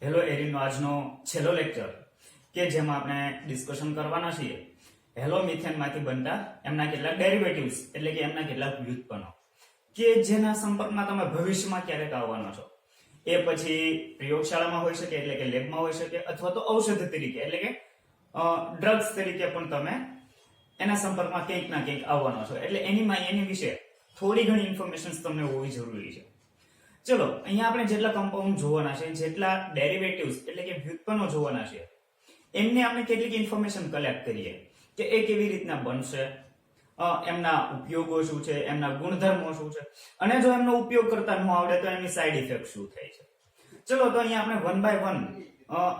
Hello એરીનો આજનો છેલ્લો lecture કે જેમાં આપણે ડિસ્કશન કરવાના છીએ હેલો મિથેનમાંથી બનતા એમના કેટલાક ડેરિવેટિવ્સ એટલે કે એમના કેટલાક વ્યુત્પન્નો કે જેના સંપર્કમાં તમે ભવિષ્યમાં ક્યારેક આવવાનો છો. એ પછી પ્રયોગશાળામાં હોઈ શકે એટલે કે લેબમાં હોઈ શકે અથવા તો ઔષધ તરીકે એટલે કે ડ્રગ્સ તરીકે પણ તમે એના સંપર્કમાં કંઈક ના કંઈક આવવાનો છો. એટલે એની વિશે થોડી ઘણી ઇન્ફોર્મેશન તમને હોવી જરૂરી છે. ચલો અહીંયા આપણે જેટલા કમ્પાઉન્ડ જોવાના છે, જેટલા ડેરિવેટિવ્સ એટલે કે વ્યુત્પન્નો જોવાના છે, એમને આપણે કેટલીક ઇન્ફોર્મેશન કલેક્ટ કરીએ કે એ કેવી રીતના બનશે, એમના ઉપયોગો શું છે, એમના ગુણધર્મો શું છે, અને જો એમનો ઉપયોગ કરતા ન આવડે તો એની સાઈડ ઇફેક્ટ શું થાય છે. ચલો તો અહીંયા આપણે વન બાય વન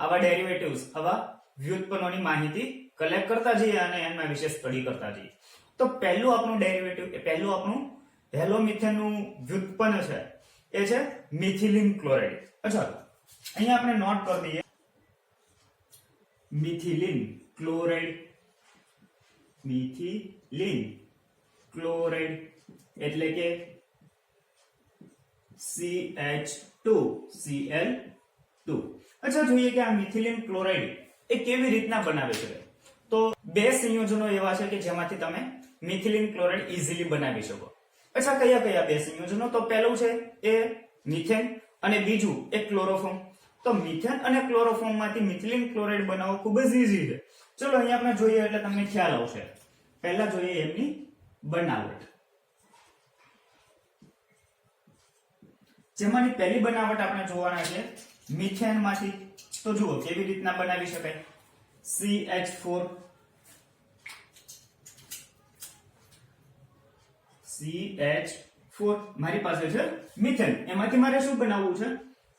આવા ડેરિવેટિવ્સ, આવા વ્યુત્પન્નોની માહિતી કલેક્ટ કરતા જઈએ અને એમના વિશે સ્ટડી કરતા જઈએ. તો પહેલું આપણું ડેરિવેટિવ, પહેલું આપણું હેલોમિથેનનું વ્યુત્પન્ન છે એ છે મિથિલિન ક્લોરાઇડ. અચ્છા, અહીંયા આપણે નોટ કરી દઈએ મિથિલિન ક્લોરાઇડ. મિથિલિન ક્લોરાઇડ એટલે કે CH2Cl2. અચ્છા, જોઈએ કે આ મિથિલિન ક્લોરાઇડ એ કેવી રીતના બનાવે છે. તો બે સંયોજનો એવા છે કે જેમાંથી તમે મિથિલિન ક્લોરાઇડ ઈઝીલી બનાવી શકો. અચ્છા, કયા કયા બે સંયોજનો? તો પહેલું છે એ મિથેન અને બીજું એ ક્લોરોફોર્મ. તો મિથેન અને ક્લોરોફોર્મ માંથી મિથિલિન ક્લોરાઇડ બનાવવો ખૂબ જ ઈઝી છે. ચલો અહીંયા આપણે જોઈએ એટલે તમને ખ્યાલ આવશે. પહેલા જોઈએ એમની બનાવટ. જેમાંની પહેલી બનાવટ આપણે જોવાના છે મિથેન માંથી. તો જુઓ કેવી રીતના બનાવી શકાય. CH4 મારી પાસે છે મિથેન. એમાંથી મારે શું બનાવવું છે?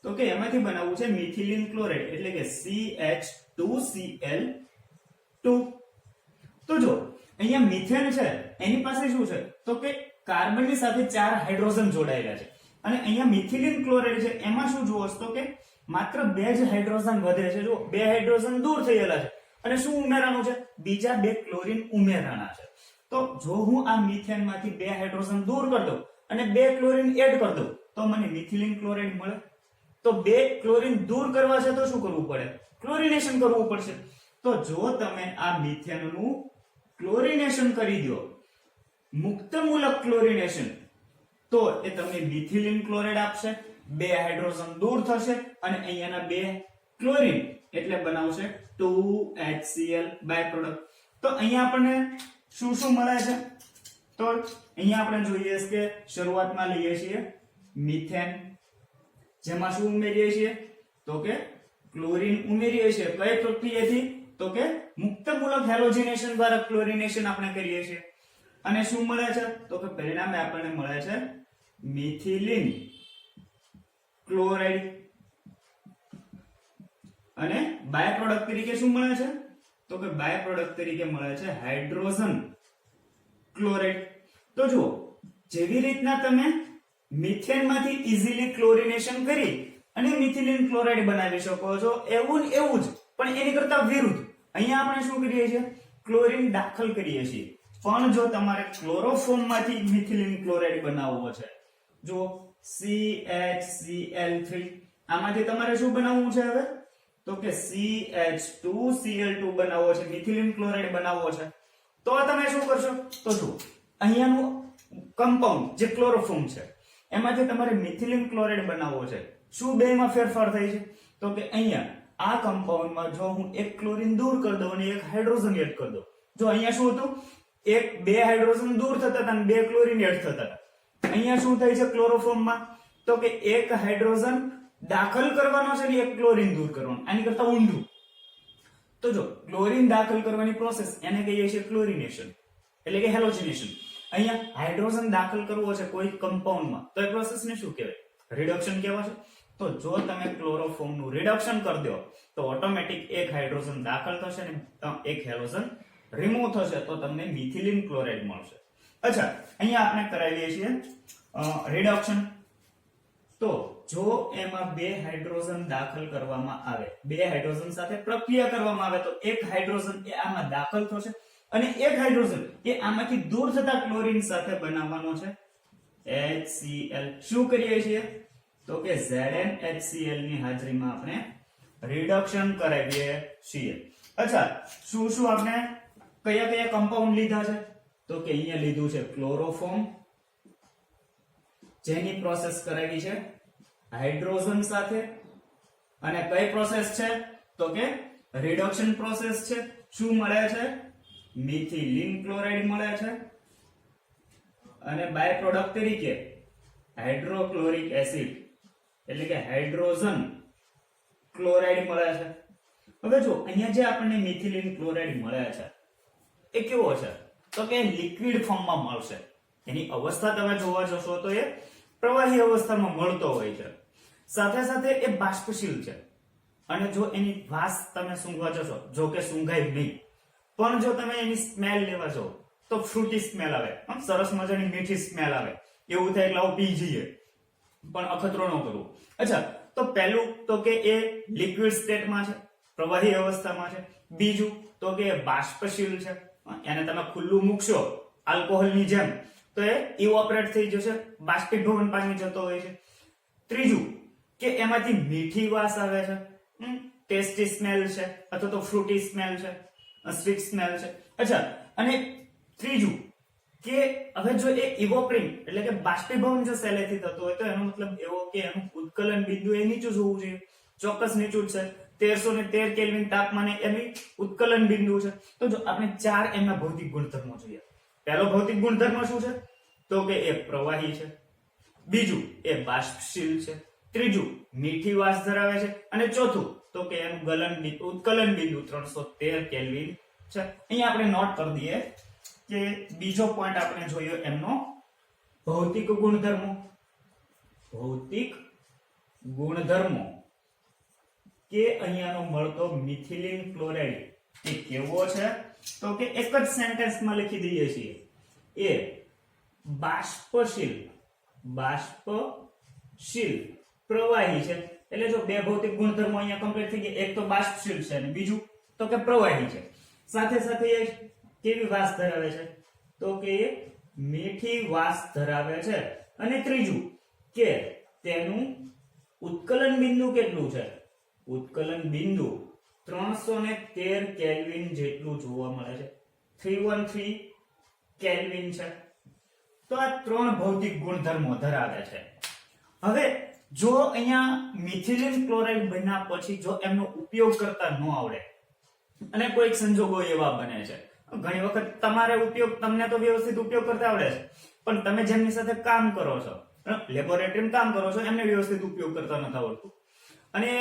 તો કે એમાંથી બનાવવું છે મિથિલિન ક્લોરાઇડ એટલે કે CH2Cl2. તો જો અહીંયા મિથેન છે એની પાસે શું છે? તો કે કાર્બનની સાથે 4 હાઇડ્રોજન જોડાયેલા છે. અને અહીંયા મિથિલિન ક્લોરાઇડ છે એમાં શું જુઓ તો કે માત્ર 2 જ હાઇડ્રોજન વધે છે. જો 2 હાઇડ્રોજન દૂર થયેલા છે અને શું ઉમેરાનું છે? બીજા 2 ક્લોરીન ઉમેરાના છે. તો જો હું આ મિથેન માંથી 2 હાઇડ્રોજન દૂર કરી દઉં અને 2 ક્લોરીન એડ કરી દઉં તો મને મિથિલિન ક્લોરાઇડ મળે. તો 2 ક્લોરીન દૂર કરવા છે તો શું કરવું પડે? ક્લોરિનેશન કરવું પડશે. તો જો તમે આ મિથેનનું ક્લોરિનેશન કરી દો, મુક્તમૂલક ક્લોરિનેશન, તો એ તમને મિથિલિન ક્લોરાઇડ આપશે. 2 હાઇડ્રોજન દૂર થશે અને અહીંયાના 2 ક્લોરીન એટલે બનાવશે 2HCl બાય પ્રોડક્ટ. તો અહીંયા આપણને શું શું મળે છે? તો અહીંયા આપણે જોઈએ કે શરૂઆતમાં લઈએ છીએ મિથેન, જેમાં શું ઉમેરીએ છીએ? તો કે ક્લોરીન ઉમેરીએ છીએ. કઈ પ્રક્રિયાથી? તો કે મુક્તમૂલક હેલોજિનેશન દ્વારા ક્લોરિનેશન આપણે કરીએ છીએ. અને શું મળે છે? તો કે પરિણામે આપણને મળે છે મિથિલિન ક્લોરાઇડ. અને બાય પ્રોડક્ટ તરીકે શું મળે છે? તો કે બાય પ્રોડક્ટ તરીકે મળે છે હાઇડ્રોજન ક્લોરાઇડ. તો જુઓ, જેવી રીતના તમે મિથેન માંથી ઈઝીલી ક્લોરિનેશન કરી અને મિથિલિન ક્લોરાઇડ બનાવી શકો છો, એવું જ પણ એની કરતા વિરુદ્ધ અહીંયા આપણે શું કરીએ છીએ? ક્લોરીન દાખલ કરીએ છીએ. પણ જો તમારે ક્લોરોફોર્મ માંથી મિથિલિન ક્લોરાઇડ બનાવવો છે, જો CHCl3, આમાંથી તમારે શું બનાવવું છે હવે? તો કે CH2Cl2 બનાવવો છે, મિથિલિન ક્લોરાઇડ બનાવવો છે. તો તમે શું કરશો? તો જુઓ, અહીંયાનું કમ્પાઉન્ડ જે ક્લોરોફોર્મ છે એમાંથી તમારે મિથિલિન ક્લોરાઇડ બનાવવો છે. શું બેમાં ફેરફાર થાય છે? તો કે અહીંયા આ કમ્પાઉન્ડમાં જો હું એક ક્લોરીન દૂર કરી દઉં અને એક હાઇડ્રોજન એડ કરી દઉં, જો અહીંયા શું હતું? 2 હાઇડ્રોજન દૂર થતા હતા અને 2 ક્લોરીન એડ થતા હતા. અહીંયા શું થાય છે ક્લોરોફોર્મમાં? તો કે એક હાઇડ્રોજન દાખલ કરવાનો છે અને એક ક્લોરીન દૂર કરવાનો. આની કરતા ઊંધું. તો જો ક્લોરીન દાખલ કરવાની પ્રોસેસ એને કહીએ છીએ ક્લોરિનેશન એટલે કે હેલોજિનેશન. અહીંયા હાઇડ્રોજન દાખલ કરવો છે કોઈ કમ્પાઉન્ડમાં તો એ પ્રોસેસને શું કહેવાય? રિડક્શન કહેવાશે. તો જો તમે ક્લોરોફોર્મનું રિડક્શન કરી દો તો ઓટોમેટિક એક હાઇડ્રોજન દાખલ થશે અને એક હેલોજન રિમૂવ થશે, તો તમને મિથિલિન ક્લોરાઇડ મળશે. અચ્છા, અહીંયા આપણે કરાવીએ છીએ રિડક્શન. તો જો એમાં 2 હાઇડ્રોજન દાખલ કરવામાં આવે, 2 હાઇડ્રોજન સાથે પ્રક્રિયા કરવામાં આવે તો એક હાઇડ્રોજન એ આમાં દાખલ થશે અને એક હાઇડ્રોજન એ આમાંથી દૂર થતા ક્લોરીન સાથે બનાવવાનો છે HCl. શું કરીએ છીએ? તો કે ZnHCl ની હાજરીમાં આપણે રિડક્શન કરાવીએ છીએ. અચ્છા, શું શું આપણે કયા કયા કમ્પાઉન્ડ લીધા છે? તો કે અહીંયા લીધું છે ક્લોરોફોર્મ, જેની પ્રોસેસ કરાવી છે હાઇડ્રોજન સાથે. અને કઈ પ્રોસેસ છે? તો કે રિડક્શન પ્રોસેસ છે. શું મળે છે? મિથિલિન ક્લોરાઇડ મળે છે. અને બાય પ્રોડક્ટ તરીકે હાઇડ્રોક્લોરિક એસિડ એટલે કે હાઇડ્રોજન ક્લોરાઇડ મળે છે. હવે જો અહીંયા જે આપણને મિથિલિન ક્લોરાઇડ મળે છે એ કેવો છે? તો કે લિક્વિડ ફોર્મમાં મળશે. એની અવસ્થા તમે જોવા જશો તો એ પ્રવાહી અવસ્થામાં મળતો હોય છે. સાથે સાથે એ બાષ્પશીલ છે. અને જો એની વાસ તમે સૂંઘવા જશો, જો કે સૂંઘાય નહીં, પણ જો તમે એની સ્મેલ લેવા જાઓ તો ફ્રૂટી સ્મેલ આવે, સરસ મજાની મીઠી સ્મેલ આવે. એવું થાય એટલે આવું પી જઈએ, પણ અખતરો ન કરવું. અચ્છા, તો પહેલું તો કે એ લિક્વિડ સ્ટેટમાં છે, પ્રવાહી અવસ્થામાં છે. બીજું તો કે એ બાષ્પશીલ છે. એને તમે ખુલ્લું મૂકશો આલ્કોહોલની જેમ તો એ ઇવોપરેટ થઈ જશે, બાષ્પીભવન પામી જતો હોય છે. ત્રીજું કે એમાંથી મીઠી વાસ આવે છે, ટેસ્ટી સ્મેલ છે, અથવા તો ફ્રૂટી સ્મેલ છે, સ્વીટ સ્મેલ છે. અચ્છા, અને ત્રીજું કે હવે જો એ ઇવોપરિંગ એટલે કે બાષ્પીભવન જો સહેલેથી થતો હોય તો એનો મતલબ એવો કે એનું ઉત્કલન બિંદુ એ નીચું હોવું જોઈએ. ચોક્કસ નીચું છે. 1313 કેલ્વિન તાપમાને એની ઉત્કલન બિંદુ છે. તો જો આપણે 4 એમના ભૌતિક ગુણધર્મો જોઈએ. પહેલો ભૌતિક ગુણધર્મ શું છે? તો કે એ પ્રવાહી છે. બીજું એ બાષ્પશીલ છે. ત્રીજું મીઠી વાસ ધરાવે છે. અને ચોથું તો કે એનું ગલન બિંદુ ઉત્કલન બિંદુ 313 કેલ્વિન છે. અહીંયા આપણે નોટ કરી દઈએ કે બીજો પોઈન્ટ આપણે જોયો એમનો ભૌતિક ગુણધર્મો. ભૌતિક ગુણધર્મો કે અહીંયાનો મળતો મિથિલિન ક્લોરાઇડ એ કેવો છે? તો કે એક જ સેન્ટેન્સમાં લખી દઈએ છીએ એ બાષ્પશીલ પ્રવાહી છે. એટલે જો બે ભૌતિક ગુણધર્મો અહીંયા કમ્પ્લીટ થઈ ગયા. એક તો બાષ્પશીલ છે અને બીજું તો કે પ્રવાહી છે. સાથે સાથે એ કેવી વાસ ધરાવે છે? તો કે એ મીઠી વાસ ધરાવે છે. અને ત્રીજું કે તેનું ઉત્કલન બિંદુ કેટલું છે? ઉત્કલન બિંદુ 313 કેલ્વિન જેટલું જોવા મળે છે. 313 કેલ્વિન છે. તો આ 3 ભૌતિક ગુણધર્મો ધરાવે છે. હવે જો અહીંયા મિથિલિન ક્લોરાઇડ બન્યા પછી જો એમનો ઉપયોગ કરતા ન આવડે અને કોઈક સંજોગો એવા બને છે, ઘણી વખત તમારે તમને તો વ્યવસ્થિત ઉપયોગ કરતા આવડે છે, પણ તમે જેમની સાથે કામ કરો છો, લેબોરેટરીમાં કામ કરો છો, એમને વ્યવસ્થિત ઉપયોગ કરતા નથી આવડતું અને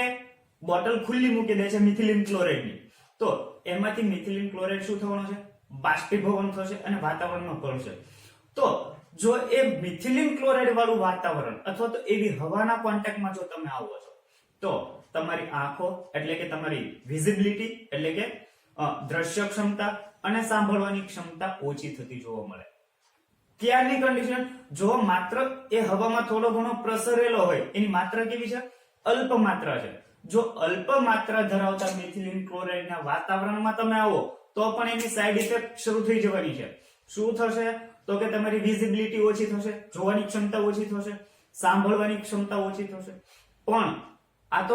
બોટલ ખુલ્લી મૂકી દે છે મિથિલિન ક્લોરાઇડની, તો એમાંથી મિથિલિન ક્લોરાઇડ શું થવાનું છે? બાષ્પીભવન થશે અને વાતાવરણમાં ભળશે. તો જો એ મિથિલિન ક્લોરાઇડ વાળું વાતાવરણ અથવા તો એવી હવાના કોન્ટેક્ટમાં જો તમે આવો છો તો તમારી આંખો એટલે કે તમારી વિઝિબિલિટી એટલે કે દ્રશ્ય ક્ષમતા અને સાંભળવાની ક્ષમતા ઓછી થતી જોવા મળે. ત્યારની કન્ડિશન જો માત્ર એ હવામાં થોડો ઘણો પ્રસરેલો હોય, એની માત્રા કેવી છે? અલ્પ માત્રા છે. જો અલ્પ માત્રા ધરાવતા મિથિલિન ક્લોરાઇડના વાતાવરણમાં તમે આવો તો પણ એની સાઇડ ઇફેક્ટ શરૂ થઈ જવાની છે. શું થશે? તો કે તમારી વિઝિબિલિટી ઓછી થશે, જોવાની ક્ષમતા ઓછી થશે, સાંભળવાની ક્ષમતા ઓછી થશે. પણ આ તો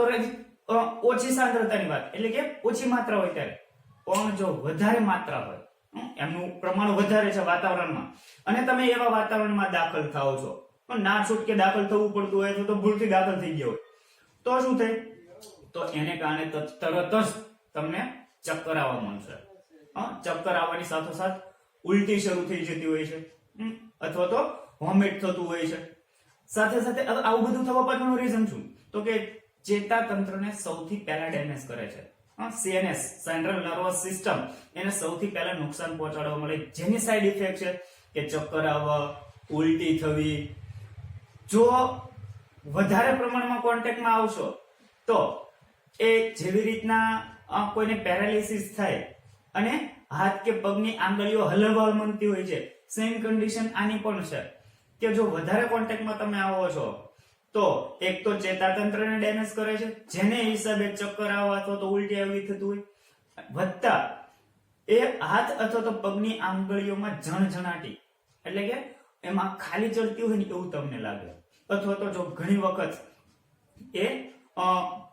ઓછી સાંદ્રતાની વાત એટલે કે ઓછી માત્રા હોય ત્યારે. પણ જો વધારે માત્રા હોય, એમનું પ્રમાણ વધારે છે વાતાવરણમાં, અને તમે એવા વાતાવરણમાં દાખલ થાઓ છો, પણ ના છૂટકે દાખલ થવું પડતું હોય તો ભૂલથી દાખલ થઈ ગયા હોય તો શું થાય? તો એને કારણે તરત જ તમને ચક્કર આવવા માંડશે. ચક્કર આવવાની સાથોસાથ ઉલટી શરૂ થઈ જતી હોય છે અથવા તો વોમિટ થતું હોય છે. સાથે સાથે આવું બધું થવા પાછળનું રીઝન શું? તો કે ચેતાતંત્રને સૌથી પહેલા ડેમેજ કરે છે. CNS સેન્ટ્રલ નર્વસ સિસ્ટમ એને સૌથી પહેલા નુકસાન પહોંચાડવા મળે, જેની સાઈડ ઇફેક્ટ છે કે ચક્કર આવવા, ઉલટી થવી. જો વધારે પ્રમાણમાં કોન્ટેક્ટમાં આવશો તો એ જેવી રીતના કોઈને પેરાલિસિસ થાય અને હાથ કે પગની આંગળીઓ હલવા માંડતી હોય છે, સેમ કન્ડિશન આની પણ છે કે જો વધારે કોન્ટેક્ટમાં તમે આવો છો તો એક તો ચેતાતંત્રને ડેમેજ કરે છે, જેને હિસાબે ચક્કર આવવા અથવા તો ઉલટી આવી થતું હોય, વત્તા એ હાથ અથવા તો પગની આંગળીઓમાં ઝણઝણાટી એટલે કે એમાં ખાલી ચડતી હોય ને એવું તમને લાગે, અથવા તો જો ઘણી વખત એ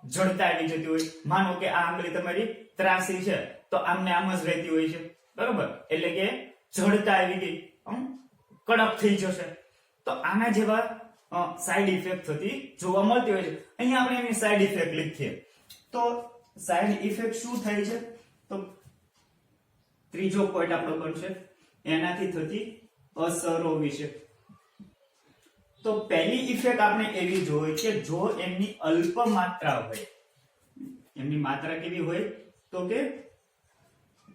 જડતા આવી જતી હોય. માનો કે આ આંગળી તમારી ત્રાસી છે તો આમને આમ જ રહેતી હોય છે, બરોબર, એટલે કે જડતા આવી ગઈ, કડક થઈ જશે. તો આના જેવા સાઈડ ઇફેક્ટ થતી જોવા મળતી હોય છે. અહીંયા આપણે એની સાઈડ ઇફેક્ટ લખીએ તો સાઈડ ઇફેક્ટ શું થાય છે, તો ત્રીજો પોઈન્ટ આપણો બનશે એનાથી થતી અસરો વિશે. તો પહેલી ઇફેક્ટ આપણે એવી જોઈ કે જો એમની અલ્પ માત્રા હોય, એમની માત્રા કેવી હોય તો કે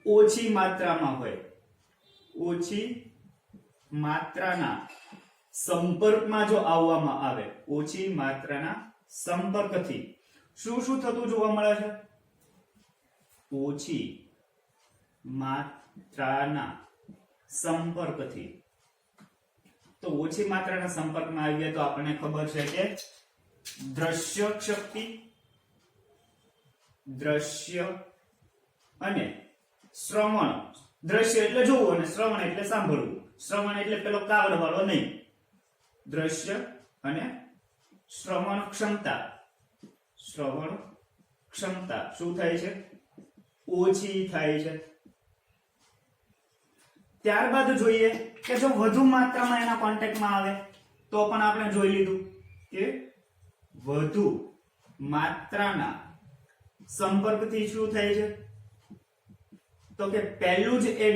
ઓછી માત્રામાં હોય, ઓછી માત્રાના સંપર્કમાં જો આવવામાં આવે, ઓછી માત્રાના સંપર્કથી શું શું થતું જોવા મળે છે, ઓછી માત્રાના સંપર્કથી. તો ઓછી માત્રાના સંપર્કમાં આવીએ તો આપણને ખબર છે કે દ્રશ્ય શક્તિ, દ્રશ્ય અને શ્રવણ. દ્રશ્ય એટલે જોવું અને શ્રવણ એટલે સાંભળવું. શ્રવણ એટલે પેલો કાવડ વાળો નહીં. દ્રશ્ય અને શ્રવણ ક્ષમતા, શ્રવણ ક્ષમતા શું થાય છે, ઓછી થાય છે. ત્યારબાદ જોઈએ કે જો વધુ માત્રામાં એના કોન્ટેક્ટમાં આવે તો પણ આપણે જોઈ લીધું કે વધુ માત્રાના સંપર્કથી શું થાય છે, તો કે પહેલું જ એ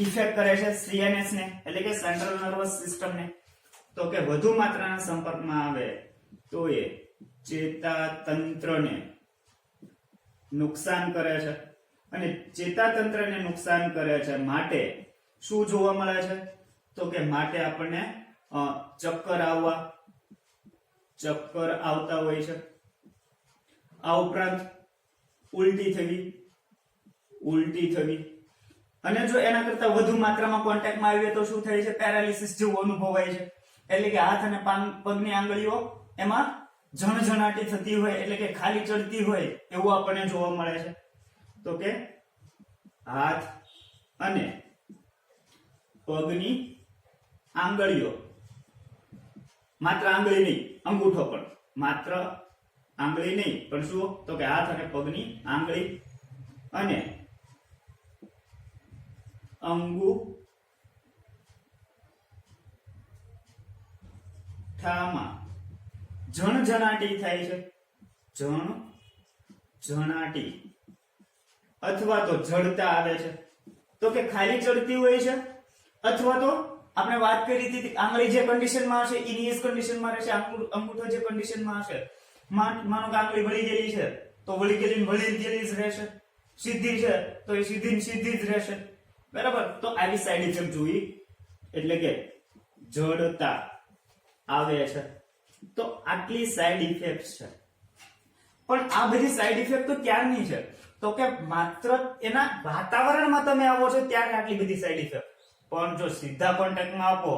ઇફેક્ટ કરે છે CNS ને, એટલે કે સેન્ટ્રલ નર્વસ સિસ્ટમ ને. તો કે વધુ માત્રાના સંપર્કમાં આવે તો એ ચેતાતંત્રને નુકસાન કરે છે, અને ચેતાતંત્રને નુકસાન કરે છે માટે શું જોવા મળે છે, તો કે માટે આપણને ચક્કર આવતા હોય છે. આ ઉપરાંત ઉલટી થવી, અને જો એના કરતા વધુ માત્રામાં કોન્ટેક્ટમાં આવે તો શું થાય છે, પેરાલિસિસ જેવું અનુભવાય છે. એટલે કે હાથ અને પગની આંગળીઓ એમાં ઝણઝણાટી થતી હોય, એટલે કે ખાલી ચડતી હોય એવું આપણને જોવા મળે છે. તો કે હાથ અને પગની આંગળીઓ, માત્ર આંગળી નહીં, અંગૂઠો પણ, માત્ર આંગળી નહીં પણ શું, તો કે હાથ અને પગની આંગળી અને અંગૂઠામાં ઝણઝણાટી થાય છે, ઝણઝણાટી અથવા તો જડતા આવે છે. તો કે ખાલી ચડતી હોય છે, અથવા તો આપણે વાત કરી હતી આંગળી જે કન્ડિશનમાં હશે ઇનિયસ કન્ડિશનમાં રહેશે, અંગૂઠો જે કન્ડિશનમાં હશે, માનો કે આંગળી વળી ગયેલી છે તો વળી ગયેલી જ રહેશે, સીધી છે તો એ સીધી જ રહેશે, બરાબર. તો આવી સાઈડ ઇફેક્ટ જોઈ, એટલે કે જડતા આવે છે. તો આટલી સાઈડ ઇફેક્ટ છે. પણ આ બધી સાઈડ ઇફેક્ટ તો ક્યારની છે, તો કે માત્ર એના વાતાવરણમાં તમે આવો છો ત્યારે આટલી બધી સાઈડ ઇફેક્ટ. પણ જો સીધા કોન્ટેક્ટમાં આપો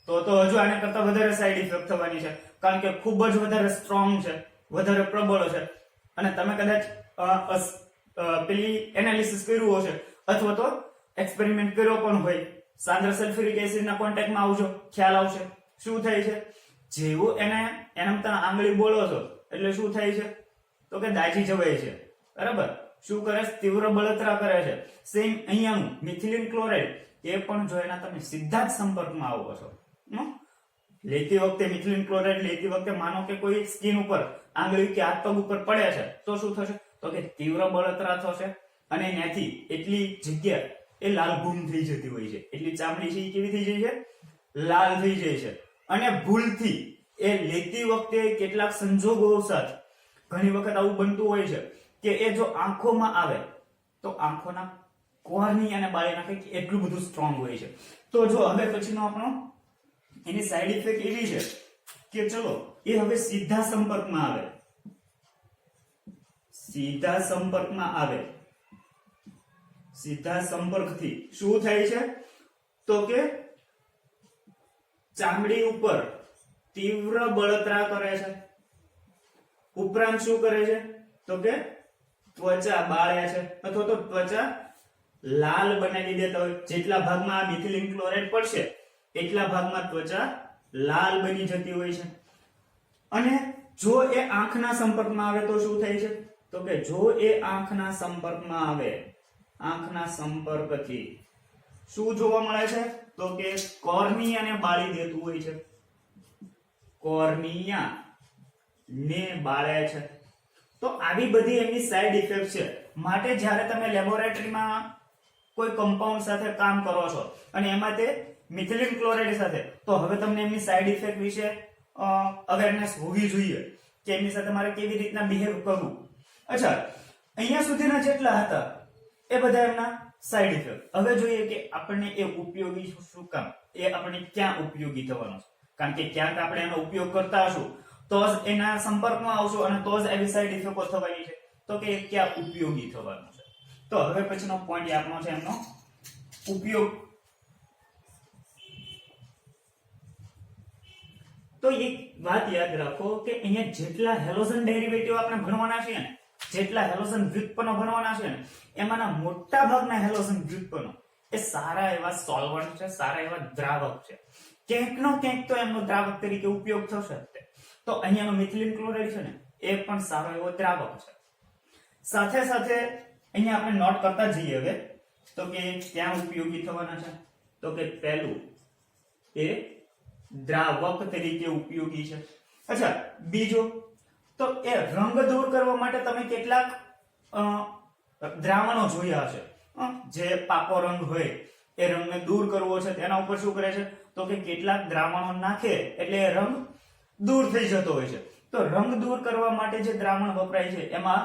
તો હજુ આને કરતા વધારે સાઈડ ઇફેક્ટ થવાની છે, કારણ કે ખૂબ જ વધારે સ્ટ્રોંગ છે, વધારે પ્રબળ છે. અને તમે કદાચ પેલી એનાલિસિસ કર્યું હશે અથવા તો એક્સપેરિમેન્ટ કર્યો પણ હોય, સાંદ્ર સલ્ફ્યુરિક એસિડના કોન્ટેક્ટમાં આવજો, ખ્યાલ આવશે શું થાય છે. જેવું એના તમે આંગળી બોલો છો એટલે શું થાય છે, તો કે દાજી જવાય છે, બરાબર. શું કરે છે, તીવ્ર બળતરા કરે છે. સેમ અહીંયાનું મિથિલિન ક્લોરાઇડ, એ પણ જો એના તમે સીધા જ સંપર્કમાં આવો છો, લેતી વખતે મિથિલિન ક્લોરાઇડ લેતી વખતે માનો કે કોઈ સ્કિન ઉપર આંગળી કે હાથ પગ ઉપર પડે છે તો શું થશે, તો કે તીવ્ર બળતરા થશે, અને ત્યાંથી એટલી જગ્યા એ લાલ ભૂમ થઈ જતી હોય છે, એટલી ચામડી છે એ કેવી થઈ જાય છે, લાલ થઈ જાય છે. અને ભૂલથી એ લેતી વખતે કેટલાક સંજોગો સાથ ઘણી વખત આવું બનતું હોય છે કે એ જો આંખોમાં આવે તો આંખોના કોર્ની અને બાળીના કંઈક એટલું બધું સ્ટ્રોંગ હોય છે. તો જો હવે પછીનો આપણો એની સાઈડ ઇફેક્ટ એવી છે કે ચલો એ હવે સીધા સંપર્કમાં આવે, સીધા સંપર્કથી શું થાય છે, તો કે ચામડી ઉપર તીવ્ર બળતરા કરે છે. ઉપરાંત શું કરે છે, તો કે ત્વચા બાળે છે, અથવા તો ત્વચા લાલ બનાવી દેતા હોય. જેટલા ભાગમાં આ મિથિલિન ક્લોરાઇડ પડશે એટલા ભાગમાં ત્વચા લાલ બની જતી હોય છે. અને જો એ આંખના સંપર્કમાં આવે તો શું થાય છે? તો કે જો એ આંખના સંપર્કમાં આવે, આંખના સંપર્કથી શું જોવા મળે છે? તો કે કોર્નિયાને બાળી દેતું હોય છે, કોર્નિયા ને બાળે છે. તો આવી બધી એમની સાઈડ ઇફેક્ટ છે. માટે જ્યારે તમે લેબોરેટરીમાં કોઈ કમ્પાઉન્ડ સાથે કામ કરો છો અને એમાં તે મિથિલિન ક્લોરાઇડ સાથે, તો હવે તમને એમની સાઈડ ઇફેક્ટ વિશે અવેરનેસ હોવી જોઈએ કે એમની સાથે મારે કેવી રીતના બિહેવ કરવું. અચ્છા, અહીંયા સુધીના જેટલા હતા એ બધા એમના સાઈડ ઇફેક્ટ. હવે જોઈએ કે આપણને એ ઉપયોગી શું કામ, એ આપણને ક્યાં ઉપયોગી થવાનો છે. કારણ કે ક્યાંક આપણે એનો ઉપયોગ કરતા હશું તો જ એના સંપર્કમાં આવશું અને તો જ એવી સાઈડ ઇફેક્ટો થવાની છે. તો કે એ ક્યાં ઉપયોગી થવાનું છે. તો હવે પછીનો પોઈન્ટ આપણો છે એમનો ઉપયોગ. તો એક વાત યાદ રાખો કે અહીંયા જેટલા હેલોજન ડેરિવેટિવ આપણે ભણવાના છે ને, જેટલા હેલોજન વ્યુત્પન્નો ભણવાના છે ને, એમાંના મોટા ભાગના હેલોજન વ્યુત્પન્નો એ સારા એવા સોલ્વન્ટ છે, સારા એવા દ્રાવક છે. ક્યાંકનો ક્યાંક તો એમનો દ્રાવક તરીકે ઉપયોગ થશે. તો અહીંયાનો મિથિલિન ક્લોરાઇડ છે ને, એ પણ સારો એવો દ્રાવક છે. સાથે સાથે અહીંયા આપણે નોટ કરતા જઈએ હવે તો કે ક્યાં ઉપયોગી થવાના છે. તો કે પહેલું એ દ્રાવક તરીકે ઉપયોગી છે. અચ્છા, બીજો તો એ રંગ દૂર કરવા માટે તમે કેટલાક દ્રાવણો જોયા હશે. જે પાકો રંગ હોય એ રંગને દૂર કરવો છે તેના ઉપર શું કરે છે? તો કે કેટલાક દ્રાવણો નાખે એટલે એ રંગ દૂર થઈ જતો હોય છે. તો રંગ દૂર કરવા માટે જે દ્રાવણ વપરાય છે એમાં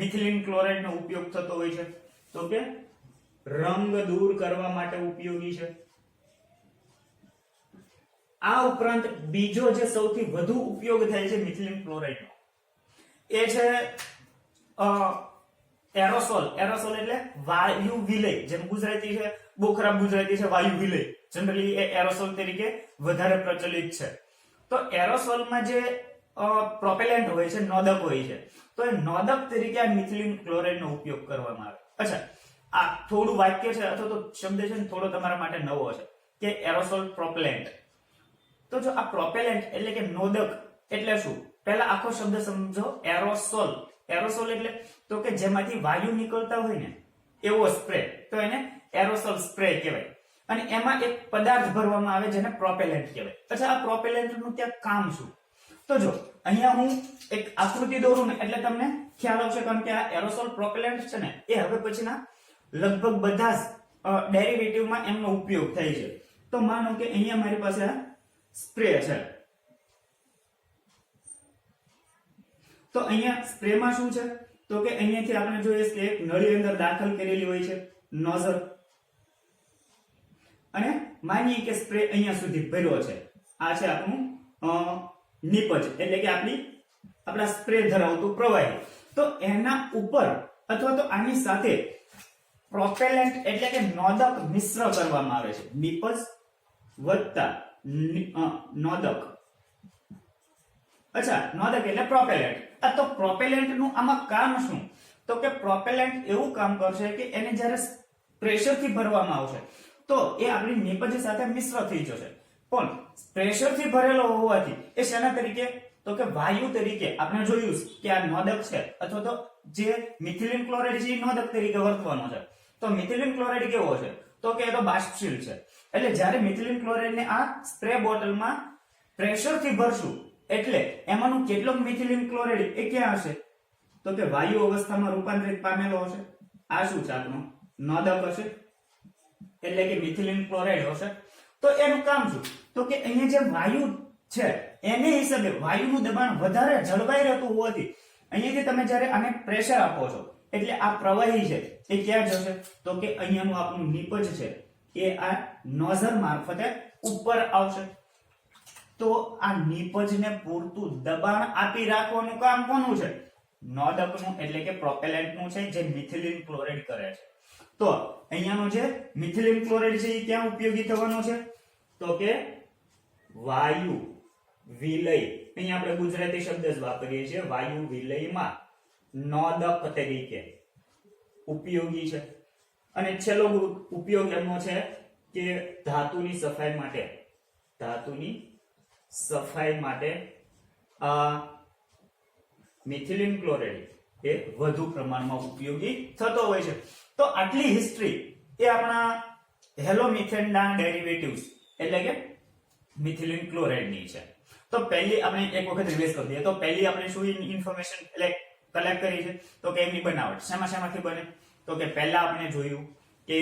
મિથિલિન ક્લોરાઇડ નો ઉપયોગ થતો હોય છે. તો કે રંગ દૂર કરવા માટે ઉપયોગી છે. આ ઉપરાંત બીજો જે સૌથી વધુ ઉપયોગ થાય છે મિથિલિન ક્લોરાઇડ નો, એ છે એરોસોલ. એરોસોલ એટલે વાયુ વિલય. જેમ ગુજરાતી છે, બહુ ખરાબ ગુજરાતી છે, વાયુ વિલય. જનરલી એ એરોસોલ તરીકે વધારે પ્રચલિત છે. તો એરોસોલમાં જે પ્રોપેલેન્ટ હોય છે, નોદક હોય છે, તો એ નોદક તરીકે આ મિથિલિન ક્લોરાઇડ નો ઉપયોગ કરવામાં આવે. અચ્છા, આ થોડું વાક્ય છે અથવા તો શબ્દ છે ને, થોડો તમારા માટે નવો છે કે એરોસોલ પ્રોપેલેન્ટ. તો જો આ પ્રોપેલેન્ટ એટલે કે નોદક એટલે શું, પહેલા આખો શબ્દ સમજો. એરોસોલ, એરોસોલ એટલે તો કે જેમાંથી વાયુ નીકળતા હોય ને એવો સ્પ્રે, તો એને એરોસોલ સ્પ્રે કહેવાય. અને એમાં એક પદાર્થ ભરવામાં આવે જેને પ્રોપેલેન્ટ કહેવાય. અચ્છા, આ પ્રોપેલેન્ટ નું ત્યાં કામ શું? તો જો અહીંયા હું એક આકૃતિ દોરું ને એટલે તમને ખ્યાલ આવશે. કારણ કે આ એરોસોલ પ્રોપેલેન્ટ છે ને, એ હવે પછીના લગભગ બધા જ ડેરિવેટિવમાં એમનો ઉપયોગ થાય છે. તો માનો કે અહીંયા મારી પાસે આ સ્પ્રે છે. તો અહીંયા સ્પ્રેમાં શું છે? તો કે અહીંયાથી આપણે જોઈએ કે એક નળી અંદર દાખલ કરેલી હોય છે, નોઝલ. અને માનીએ કે સ્પ્રે અહીંયા સુધી ભર્યો છે. આ છે આપણું નિપજ એટલે કે આપણા સ્પ્રે ધરાવતું પ્રવાહી. તો એના ઉપર અથવા તો આની સાથે પ્રોપેલેન્ટ એટલે કે નોદક મિશ્ર કરવામાં આવે છે. નિપજ વત્તા નોદક. અચ્છા, નોદક એટલે પ્રોપેલેન્ટ. તો પ્રોપેલેન્ટ નું આમાં કામ શું? તો કે પ્રોપેલેન્ટ એવું કામ કરશે કે એને જ્યારે પ્રેશરથી ભરવામાં આવશે તો એ આપણી નિપજ સાથે મિશ્ર થઈ જશે. પણ પ્રેશરથી ભરેલો હોવાથી એ શેના તરીકે? તો કે વાયુ તરીકે. આપણે જોયું કે આ નોદક છે અથવા તો જે મિથિલિન ક્લોરાઇડ છે એ નોદક તરીકે વર્તવાનો છે. તો મિથિલિન ક્લોરાઇડ કેવો છે? તો કે એ તો બાષ્પશીલ છે. એટલે જ્યારે મિથિલિન ક્લોરાઇડ ને આ સ્પ્રે બોટલમાં પ્રેશરથી ભરશું એટલે એમાંનું કેટલોક મિથિલિન ક્લોરાઇડ એ ક્યાં હશે? તો કે વાયુ અવસ્થામાં રૂપાંતરિત પામેલો હશે. આ શું છે? આપણું નોદક હશે એટલે કે મિથિલિન ક્લોરાઇડ હશે. તો એનું કામ શું? તો કે અહીંયા જે વાયુ છે એને હિસાબે વાયુનું દબાણ વધારે જળવાઈ રહેતું હોવાથી અહીંયાથી તમે જ્યારે આને પ્રેશર આપો છો એટલે આ પ્રવાહી છે એ ક્યાં જશે? તો કે અહીંયાનું આપણું નિપજ છે એ આ નોઝલ મારફતે ઉપર આવશે. તો આ નિપજને પૂરતું દબાણ આપી રાખવાનું કામ કોનું છે? નોદકનું એટલે કે પ્રોપેલેન્ટનું છે, જે મિથિલિન ક્લોરાઇડ કરે છે. તો અહીંયાનો જે મિથિલિન ક્લોરાઇડ છે એ ક્યાં ઉપયોગી થવાનો છે? તો કે વાયુ વિલય. અહીંયા આપણે ગુજરાતી શબ્દ જ વાપરીએ છીએ. વાયુ વિલયમાં નોદક તરીકે ઉપયોગી છે. અને છેલ્લો ઉપયોગ એમનો છે કે ધાતુની સફાઈ માટે. ધાતુની સફાઈ માટે આ મિથિલિન ક્લોરાઇડ એ વધુ પ્રમાણમાં ઉપયોગી થતો હોય છે. તો આટલી હિસ્ટ્રી એ આપણા હેલોમિથેનના ડેરિવેટિવ્સ એટલે કે મિથિલિન ક્લોરાઇડ ની છે. તો પહેલી આપણે એક વખત રિવાઇઝ કરી દઈએ. તો પહેલી આપણે શું ઇન્ફોર્મેશન એટલે કલેક્ટ કરી છે તો કે એમની બનાવટ શેમાંથી બને? તો કે પહેલા આપણે જોયું કે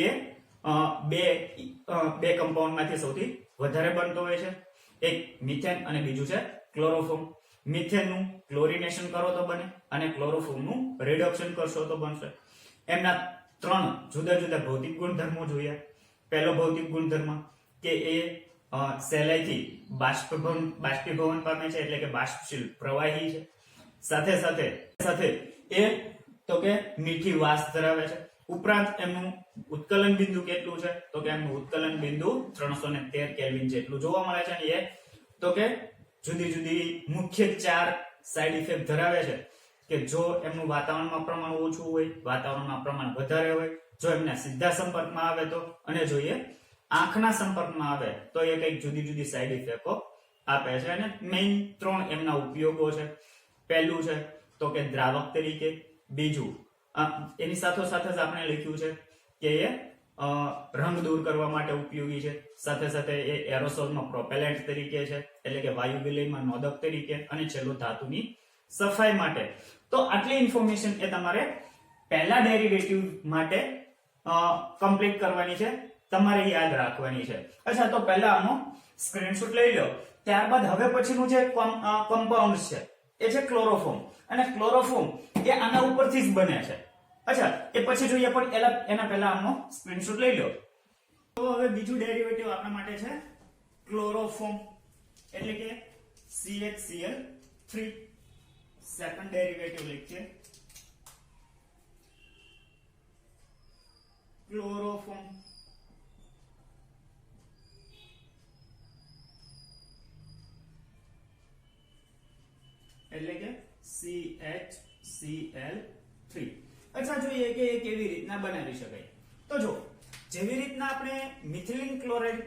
બે કમ્પાઉન્ડ માંથી સૌથી વધારે બનતો હોય છે. એક મિથેન અને બીજું છે ક્લોરોફોર્મ. મિથેન નું ક્લોરિનેશન કરો તો બને અને ક્લોરોફોર્મ નું રિડક્શન કરશો તો બનશે. એમના 3 જુદા જુદા ભૌતિક ગુણધર્મો જોયા. પહેલો ભૌતિક ગુણધર્મ કે એ સહેલાઈથી બાષ્પીભવન પામે છે એટલે કે બાષ્પશીલ પ્રવાહી છે. સાથે એ તો કે મીઠી વાસ ધરાવે છે. ઉપરાંત એમનું ઉત્કલન બિંદુ કેટલું છે? તો કે એમનું ઉત્કલન બિંદુ 313 કેલ્વિન જેટલું જોવા મળે છે. એ તો કે જુદી જુદી મુખ્ય 4 સાઇડ ઇફેક્ટ ધરાવે છે કે જો એમનું વાતાવરણમાં પ્રમાણ ઓછું હોય, વાતાવરણમાં પ્રમાણ વધારે હોય, જો એમના સીધા સંપર્કમાં આવે તો, અને જો એ આંખના સંપર્કમાં આવે તો એ કંઈક જુદી જુદી સાઇડ ઇફેક્ટો આપે છે. અને મેઇન 3 એમના ઉપયોગો છે. પહેલું છે તો કે દ્રાવક તરીકે. બીજું એની સાથે જ આપણે લખ્યું છે કે એ રંગ દૂર કરવા માટે ઉપયોગી છે. સાથે એ એરોસોલમાં પ્રોપેલેન્ટ તરીકે છે એટલે કે વાયુ વિલયમાં નોદક તરીકે. અને છેલ્લું ધાતુની સફાઈ માટે. તો આટલી ઇન્ફોર્મેશન એ તમારે પહેલા ડેરિવેટિવ માટે કમ્પ્લીટ કરવાની છે, તમારે યાદ રાખવાની છે. અચ્છા, તો પહેલા આનો સ્ક્રીનશોટ લઈ લો. ત્યારબાદ હવે પછીનું જે કમ્પાઉન્ડ છે એ છે ક્લોરોફોર્મ. અને ક્લોરોફોર્મ એ આના ઉપરથી જ બને છે. અચ્છા, એ પછી જોઈએ પણ એના પહેલા આનો સ્ક્રીનશોટ લઈ લો. તો હવે બીજું ડેરિવેટિવ આપણા માટે છે ક્લોરોફોર્મ એટલે કે CHCl3. સેકન્ડ ડેરિવેટિવ લખીએ ક્લોરોફોર્મ. એટલે કે CHCl3. અચ્છા, જોઈએ કે એ કેવી રીતના બનાવી શકાય. તો જો જેવી રીતના આપણે મિથિલિન ક્લોરાઇડ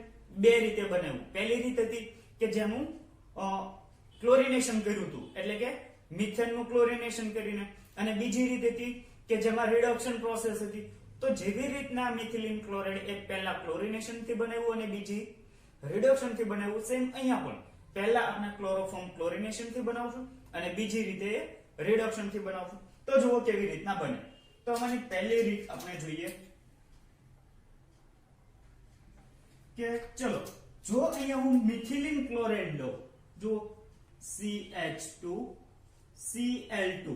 બે રીતે બનાવ્યું. પહેલી રીત હતી કે જેનું ક્લોરિનેશન કર્યું હતું એટલે કે મિથેનનું ક્લોરિનેશન કરીને, અને બીજી રીત હતી કે જેમાં રિડક્શન પ્રોસેસ હતી. તો જેવી રીતના મિથિલિન ક્લોરાઇડ એક પહેલા ક્લોરિનેશન થી બનાવ્યું અને બીજી રિડક્શન થી બનાવ્યું, સેમ અહીંયા પણ પહેલા આપણે ક્લોરોફોર્મ ક્લોરિનેશન થી બનાવશું અને બીજી રીતે રિડક્શન થી બનાવશું. તો જુઓ કેવી રીતના બને. તો આમાંની પહેલી રીત આપણે જોઈએ કે ચલો, જો અહીંયા હું મિથિલિન ક્લોરાઇડ લઉં, જો CH2Cl2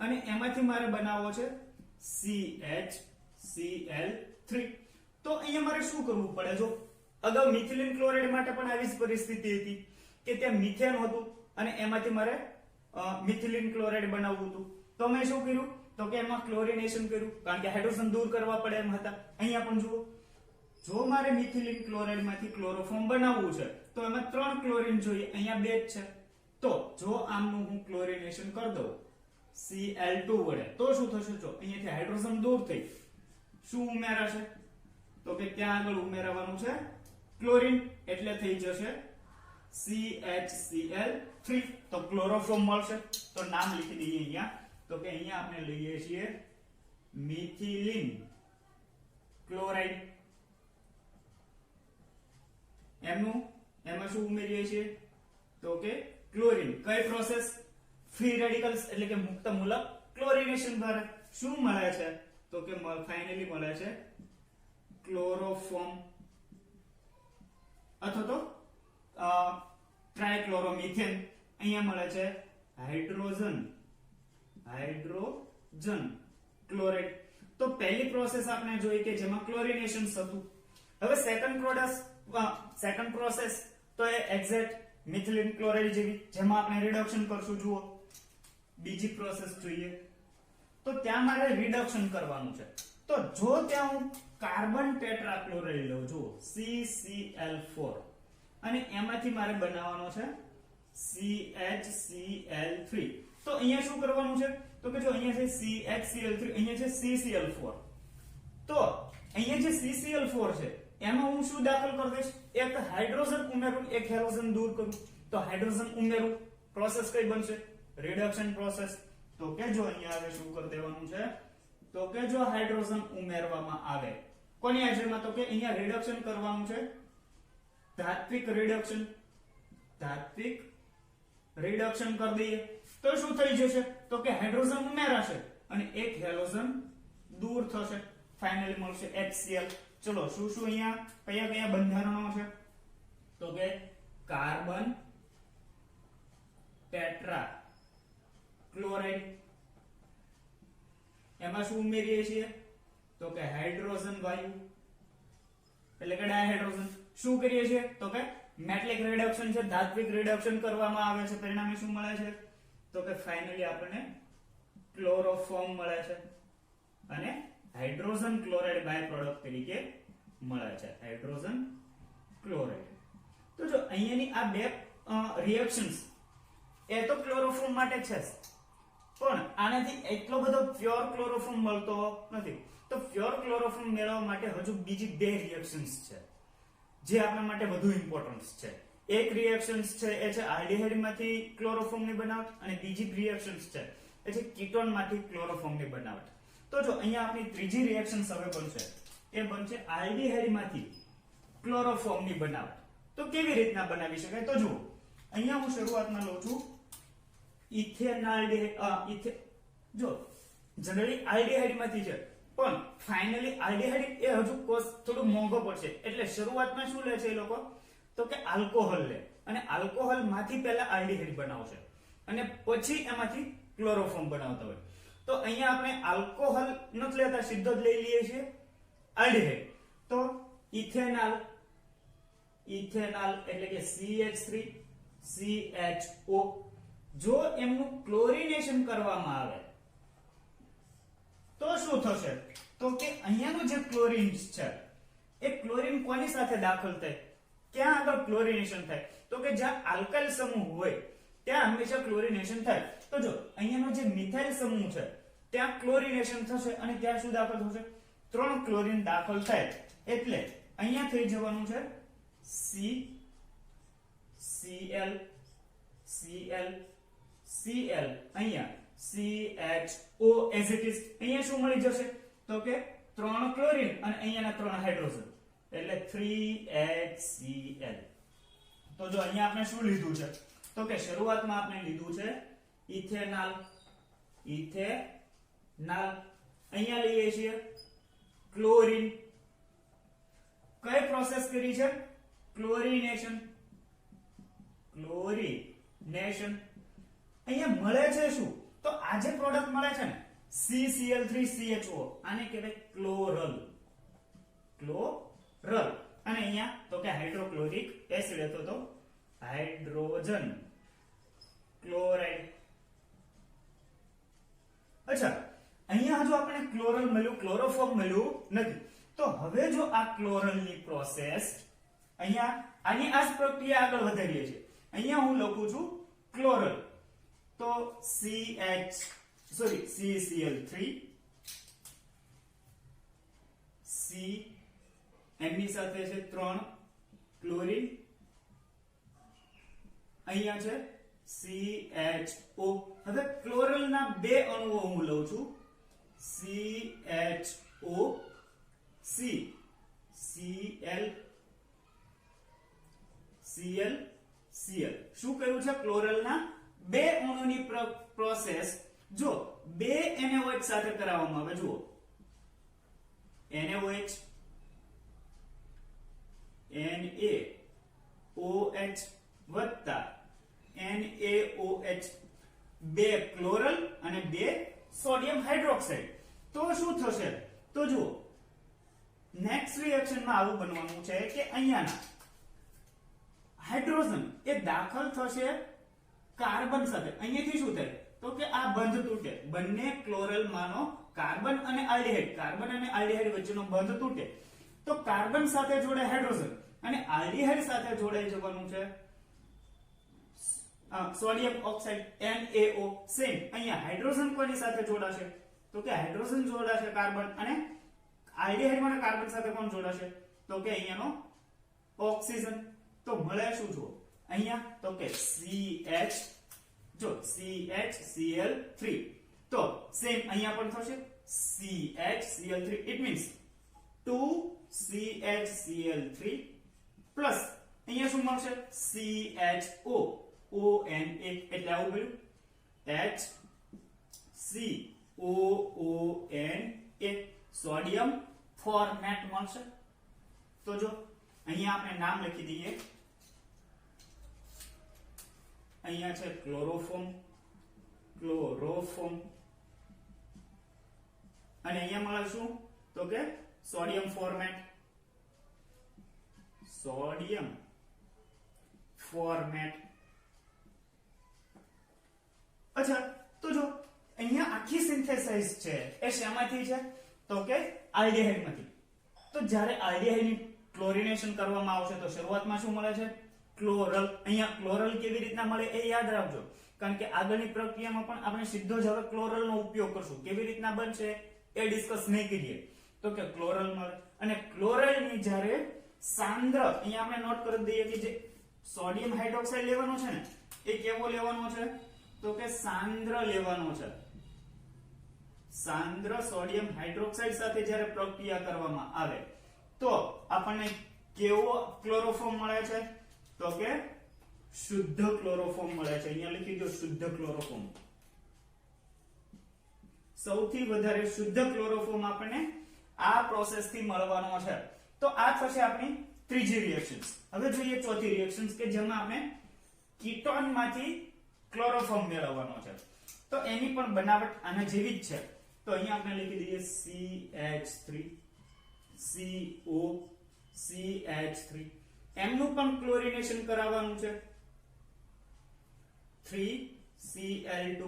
અને એમાંથી મારે બનાવવો છે CHCl3. તો અહીંયા મારે શું કરવું પડે? જો અગાઉ મિથિલિન ક્લોરાઇડ માટે પણ આવી જ પરિસ્થિતિ હતી કે ત્યાં મિથેન હતું અને એમાંથી મારે મિથિલિન ક્લોરાઇડ બનાવવું હતું. તો મેં શું કર્યું? તો કે એમાં ક્લોરિનેશન કર્યું, કારણ કે હાઇડ્રોજન દૂર કરવા પડે એમ હતા. અહીંયા પણ જુઓ, જો મારે મિથિલિન ક્લોરાઇડ માંથી ક્લોરોફોર્મ બનાવવું છે તો એમાં 3 ક્લોરીન જોઈએ, અહીંયા 2 જ છે. તો જો આમનું હું ક્લોરિનેશન કરી દઉં Cl2 વડે તો શું થશે? જો અહીંયાથી હાઇડ્રોજન દૂર થઈ શું ઉમેરાશે? તો કે ત્યાં આગળ ઉમેરવાનું છે ક્લોરીન, એટલે થઈ જશે CHCl3. તો ક્લોરોફોર્મ મળશે. તો નામ લખી દઈએ અહીંયા. તો કે અહીંયા આપણે લઈએ છીએ મિથિલિન ક્લોરાઇડ. એમાં શું ઉમેરીએ છીએ? તો કે ક્લોરીન. કઈ પ્રોસેસ? ફ્રી રેડિકલ્સ એટલે કે મુક્ત મૂલક ક્લોરિનેશન દ્વારા. શું મળે છે? તો કે ફાઇનલી મળે છે ક્લોરોફોર્મ અથવા તો ટ્રાયક્લોરોમિથેન. અહીંયા મળે છે હાઇડ્રોજન ક્લોરાઇડ. તો પહેલી પ્રોસેસ આપણે જોઈ કે જેમાં ક્લોરિનેશન થતું. હવે સેકન્ડ પ્રોસેસ તો એ એક્ઝેક્ટ મિથિલિન ક્લોરાઇડ જેવી, જેમાં આપણે રિડક્શન કરશું. જુઓ બીજી પ્રોસેસ જોઈએ તો ત્યાં મારે રિડક્શન કરવાનું છે. તો જો ત્યાં હું કાર્બન ટેટ્રાક્લોરાઇડ લઉં, જુઓ CCl4, અને એમાંથી મારે બનાવવાનો છે CHCl3. તો અહીંયા શું કરવાનું છે? તો કે જો અહીંયા છે CHCl3, અહીંયા છે CCl4. તો અહીંયા જે CCl4 છે એમાં હું શું દાખલ કરી દઈશ? એક હાઇડ્રોજન ઉમેરું, એક હેલોજન દૂર કરું. તો હાઇડ્રોજન ઉમેરું, પ્રોસેસ કઈ બનશે? Reduction process. તો કે જો અહીંયા હવે શું કરી દેવાનું છે, તો કે જો હાઇડ્રોજન ઉમેરવામાં આવે કોની હાજરીમાં, તો કે અહીંયા રિડક્શન કરવાનું છે, ધાત્વિક રિડક્શન. ધાત્વિક રિડક્શન કરી દઈએ તો શું થઈ જશે, તો કે હાઇડ્રોજન ઉમેરાશે અને એક હેલોજન દૂર થશે, ફાઇનલી મળશે HCl. ચલો શું શું અહીંયા કયા કયા બંધારણો છે, તો કે કાર્બન ટેટ્રા ક્લોરાઇડ, એમાં શું ઉમેરીએ છીએ, તો કે હાઇડ્રોજન વાયુ એટલે કે ડાયહાઇડ્રોજન. શું કરીએ છીએ, તો કે મેટલિક રિડક્શન છે, ધાત્વિક રિડક્શન કરવામાં આવે છે, પરિણામે શું મળે છે, તો કે ફાઇનલી આપણને ક્લોરોફોર્મ મળે છે અને હાઇડ્રોજન ક્લોરાઇડ બાય પ્રોડક્ટ તરીકે મળે છે, હાઇડ્રોજન ક્લોરાઇડ. તો જો અહીંયાની આ બે રિએક્શન્સ એ તો ક્લોરોફોર્મ માટે છે, પણ આનાથી એટલો બધો પ્યોર ક્લોરોફોર્મ મળતો નથી. તો પ્યોર ક્લોરોફોર્મ મેળવવા માટે હજુ બીજી બે રિએક્શન્સ છે જે આપણા માટે વધુ ઇમ્પોર્ટન્ટ છે. એક રિએક્શન્સ છે એ છે આલ્ડીહાઇડ માંથી ક્લોરોફોર્મની બનાવટ અને બીજી રિએક્શન્સ છે એ છે કીટોન માંથી ક્લોરોફોર્મની બનાવટ. તો જો અહીંયા આપણી ત્રીજી રિએક્શન્સ હવે બનશે, એ બનશે આલ્ડીહાઇડ માંથી ક્લોરોફોર્મની બનાવટ. તો કેવી રીતના બનાવી શકાય, તો જુઓ અહીંયા હું શરૂઆતમાં લઉં છું ઇથેનાલ્ડીહાઇડ. જો જનરલી આલ્ડીહાઇડ માંથી છે, પણ ફાઇનલી આલ્ડીહાઇડ એ હજુ કોસ્ટ થોડું મોંઘો પડશે, એટલે શરૂઆતમાં શું લે છે એ લોકો, તો કે આલ્કોહોલ લે અને આલ્કોહોલ માંથી પહેલા આલ્ડીહાઇડ બનાવશે અને પછી એમાંથી ક્લોરોફોર્મ બનાવતા હોય. તો અહીંયા આપણે આલ્કોહોલ નથી લેતા, સીધો જ લઈ લઈએ છીએ આલ્ડીહાઇડ. તો ઇથેનાલ, ઇથેનાલ એટલે કે CH3CHO, જો એમનું ક્લોરિનેશન કરવામાં આવે તો શું થશે, તો કે અહીંયાનું જે ક્લોરીન છે એ ક્લોરીન કોની સાથે દાખલ થાય, ક્યાં આગળ ક્લોરિનેશન થાય, તો કે જ્યાં આલ્કાઇલ સમૂહ હોય ત્યાં હંમેશા ક્લોરિનેશન થાય. તો જો અહીંયાનો જે મિથાઇલ સમૂહ છે ત્યાં ક્લોરિનેશન થશે અને ત્યાં શું દાખલ થશે, 3 ક્લોરીન દાખલ થાય, એટલે અહીંયા થઈ જવાનું છે CCl Cl Cl, અહીંયા CHO as it is. અહીંયા શું મળી જશે, તો કે 3 ક્લોરીન અને અહીંયાના 3 હાઇડ્રોજન એટલે 3HCl. તો જો અહીંયા આપણે શું લીધું છે, તો કે શરૂઆતમાં આપણે લીધું છે ઇથેનાલ, ઇથેનાલ. અહીંયા લઈએ છીએ ક્લોરીન. કઈ પ્રોસેસ કરી છે, ક્લોરિનેશન, ક્લોરિનેશન. અહીંયા મળે છે શું, તો આ જે પ્રોડક્ટ મળે છે ને CCl3CHO, આને કહેવાય ક્લોરલ, ક્લોરલ. અને અહીંયા તો કે હાઇડ્રોક્લોરિક એસિડ હતો તો હાઇડ્રોજન ક્લોરાઇડ. અચ્છા, અહીંયા હજુ આપણે ક્લોરલ મળ્યું, ક્લોરોફોર્મ મળ્યું નથી. તો હવે જો આ ક્લોરલની પ્રોસેસ અહીંયા આની આ પ્રક્રિયા આગળ વધારીએ છીએ. અહીંયા હું લખું છું ક્લોરલ, તો CCl3 C, એમની સાથે છે 3 ક્લોરીન, અહીંયા છે CHO. હવે ક્લોરલ ના બે અણુઓ હું લઉં છું, CHOC, Cl Cl Cl. શું કહ્યું છે, ક્લોરલ ના બે અણુની પ્રોસેસ જો બે NaOH સાથે કરાવવામાં આવે, જુઓ NaOH NaOH વત્તા NaOH, બે ક્લોરલ અને બે સોડિયમ હાઇડ્રોક્સાઇડ. તો શું થશે, તો જુઓ નેક્સ્ટ રિએક્શનમાં આવું બનવાનું છે કે અહીંયાના હાઇડ્રોજન એ દાખલ થશે કાર્બન સાથે. અહીંયાથી શું થાય, તો કે આ બંધ તૂટે, બંને ક્લોરલ માનો કાર્બન અને આલ્ડીહાઇડ, કાર્બન અને આલ્ડીહાઇડ વચ્ચેનો બંધ તૂટે તો કાર્બન સાથે જોડે હાઇડ્રોજન અને આલ્ડીહાઇડ સાથે જોડાઈ જવાનું છે સોડિયમ ઓક્સાઇડ NaO. સેમ અહીંયા હાઇડ્રોજન કોની સાથે જોડાશે, તો કે હાઇડ્રોજન જોડાશે કાર્બન અને આલ્ડીહાઇડ માં કાર્બન સાથે કોણ જોડાશે, તો કે અહીંયાનો ઓક્સિજન. તો મળે શું, જુઓ અહીંયા તો કે CH જો CHCl3 તો સેમ અહીંયા પણ થશે CHCl3 it means 2CHCl3 plus અહીંયા શું મળશે CHO ONA એટલે આવું મળ્યું HCOONA સોડિયમ ફોર્મેટ મળશે તો જો અહીંયા આપણે નામ લખી દઈએ અહીંયા છે ક્લોરોફોર્મ અને અહીંયા મળે શું તો કે સોડિયમ ફોર્મેટ અચ્છા તો જો અહીંયા આખી સિન્થેસાઇઝ છે એ શેમાંથી છે તો કે આલ્ડિહાઇડ માંથી તો જ્યારે આલ્ડિહાઇડ ની ક્લોરિનેશન કરવામાં આવશે તો શરૂઆતમાં શું મળે છે ક્લોરલ અહીંયા ક્લોરલ કેવી રીતના મળે એ યાદ રાખજો કારણ કે આગળની પ્રક્રિયામાં પણ આપણે સીધો જ હવે ક્લોરલ નો ઉપયોગ કરશું કેવી રીતના બનશે એ ડિસ્કસ નહીં કરીએ તો કે ક્લોરલ મળે અને ક્લોરલ ની જ્યારે સાંદ્ર અહીંયા આપણે નોટ કરી દઈએ કે જે સોડિયમ હાઇડ્રોક્સાઇડ લેવાનો છે ને એ કેવો લેવાનો છે તો કે સાંદ્ર લેવાનો છે સાંદ્ર સોડિયમ હાઇડ્રોક્સાઇડ સાથે જ્યારે પ્રક્રિયા કરવામાં આવે તો આપણને કેવો ક્લોરોફોર્મ મળે છે તો કે શુદ્ધ ક્લોરોફોર્મ મળે છે અહીંયા લખી દો શુદ્ધ ક્લોરોફોર્મ સૌથી વધારે શુદ્ધ ક્લોરોફોર્મ આપણને આ પ્રોસેસ થી મળવાનો છે તો આ થશે આપણી ત્રીજી રિએક્શન્સ હવે જોઈએ ચોથી રિએક્શન્સ કે જેમાં આપણે કીટોન માંથી ક્લોરોફોર્મ મેળવવાનો છે તો એની પણ બનાવટ આના જેવી જ છે તો અહીંયા આપણે લખી દઈએ CH3 CO CH3 એમનું પણ ક્લોરિનેશન કરાવવાનું છે 3Cl2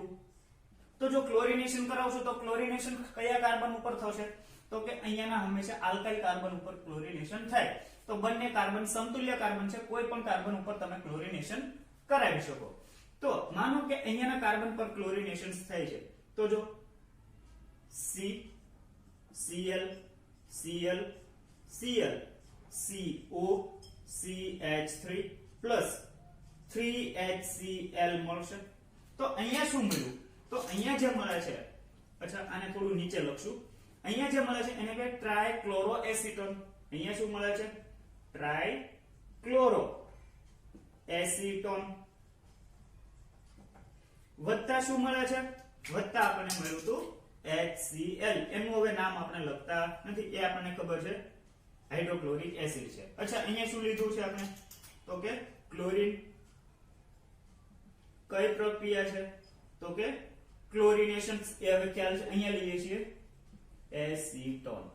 તો જો ક્લોરિનેશન કરાવશો તો ક્લોરિનેશન કયા કાર્બન ઉપર થશે તો કે અહીંયાના હંમેશા આલ્કાઇલ કાર્બન ઉપર ક્લોરિનેશન થાય તો બંને કાર્બન સમતુલ્ય કાર્બન છે કોઈ પણ કાર્બન ઉપર તમે ક્લોરિનેશન કરાવી શકો તો માનો કે અહીંયાના કાર્બન પર ક્લોરિનેશન થાય છે તો જો C Cl Cl Cl CO CH3 plus 3HCl મળશે તો અહીંયા શું મળ્યું તો અહીંયા જે મળે છે અચ્છા આને થોડું નીચે લખશું અહીંયા જે મળે છે એને કહે ટ્રાયક્લોરોએસિટોન અહીંયા શું મળે છે ટ્રાયક્લોરોએસિટોન વત્તા શું મળે છે વત્તા આપણને મળ્યું હતું HCl એનું હવે નામ આપણે લખતા નથી એ આપણને ખબર છે હાઇડ્રોક્લોરિક એસિડ છે અચ્છા અહીંયા શું લીધું છે આપણે તો કે ક્લોરીન કઈ પ્રક્રિયા છે તો કે ક્લોરિનેશન એ હવે ખ્યાલ છે અહીંયા લઈએ છીએ એસિટોન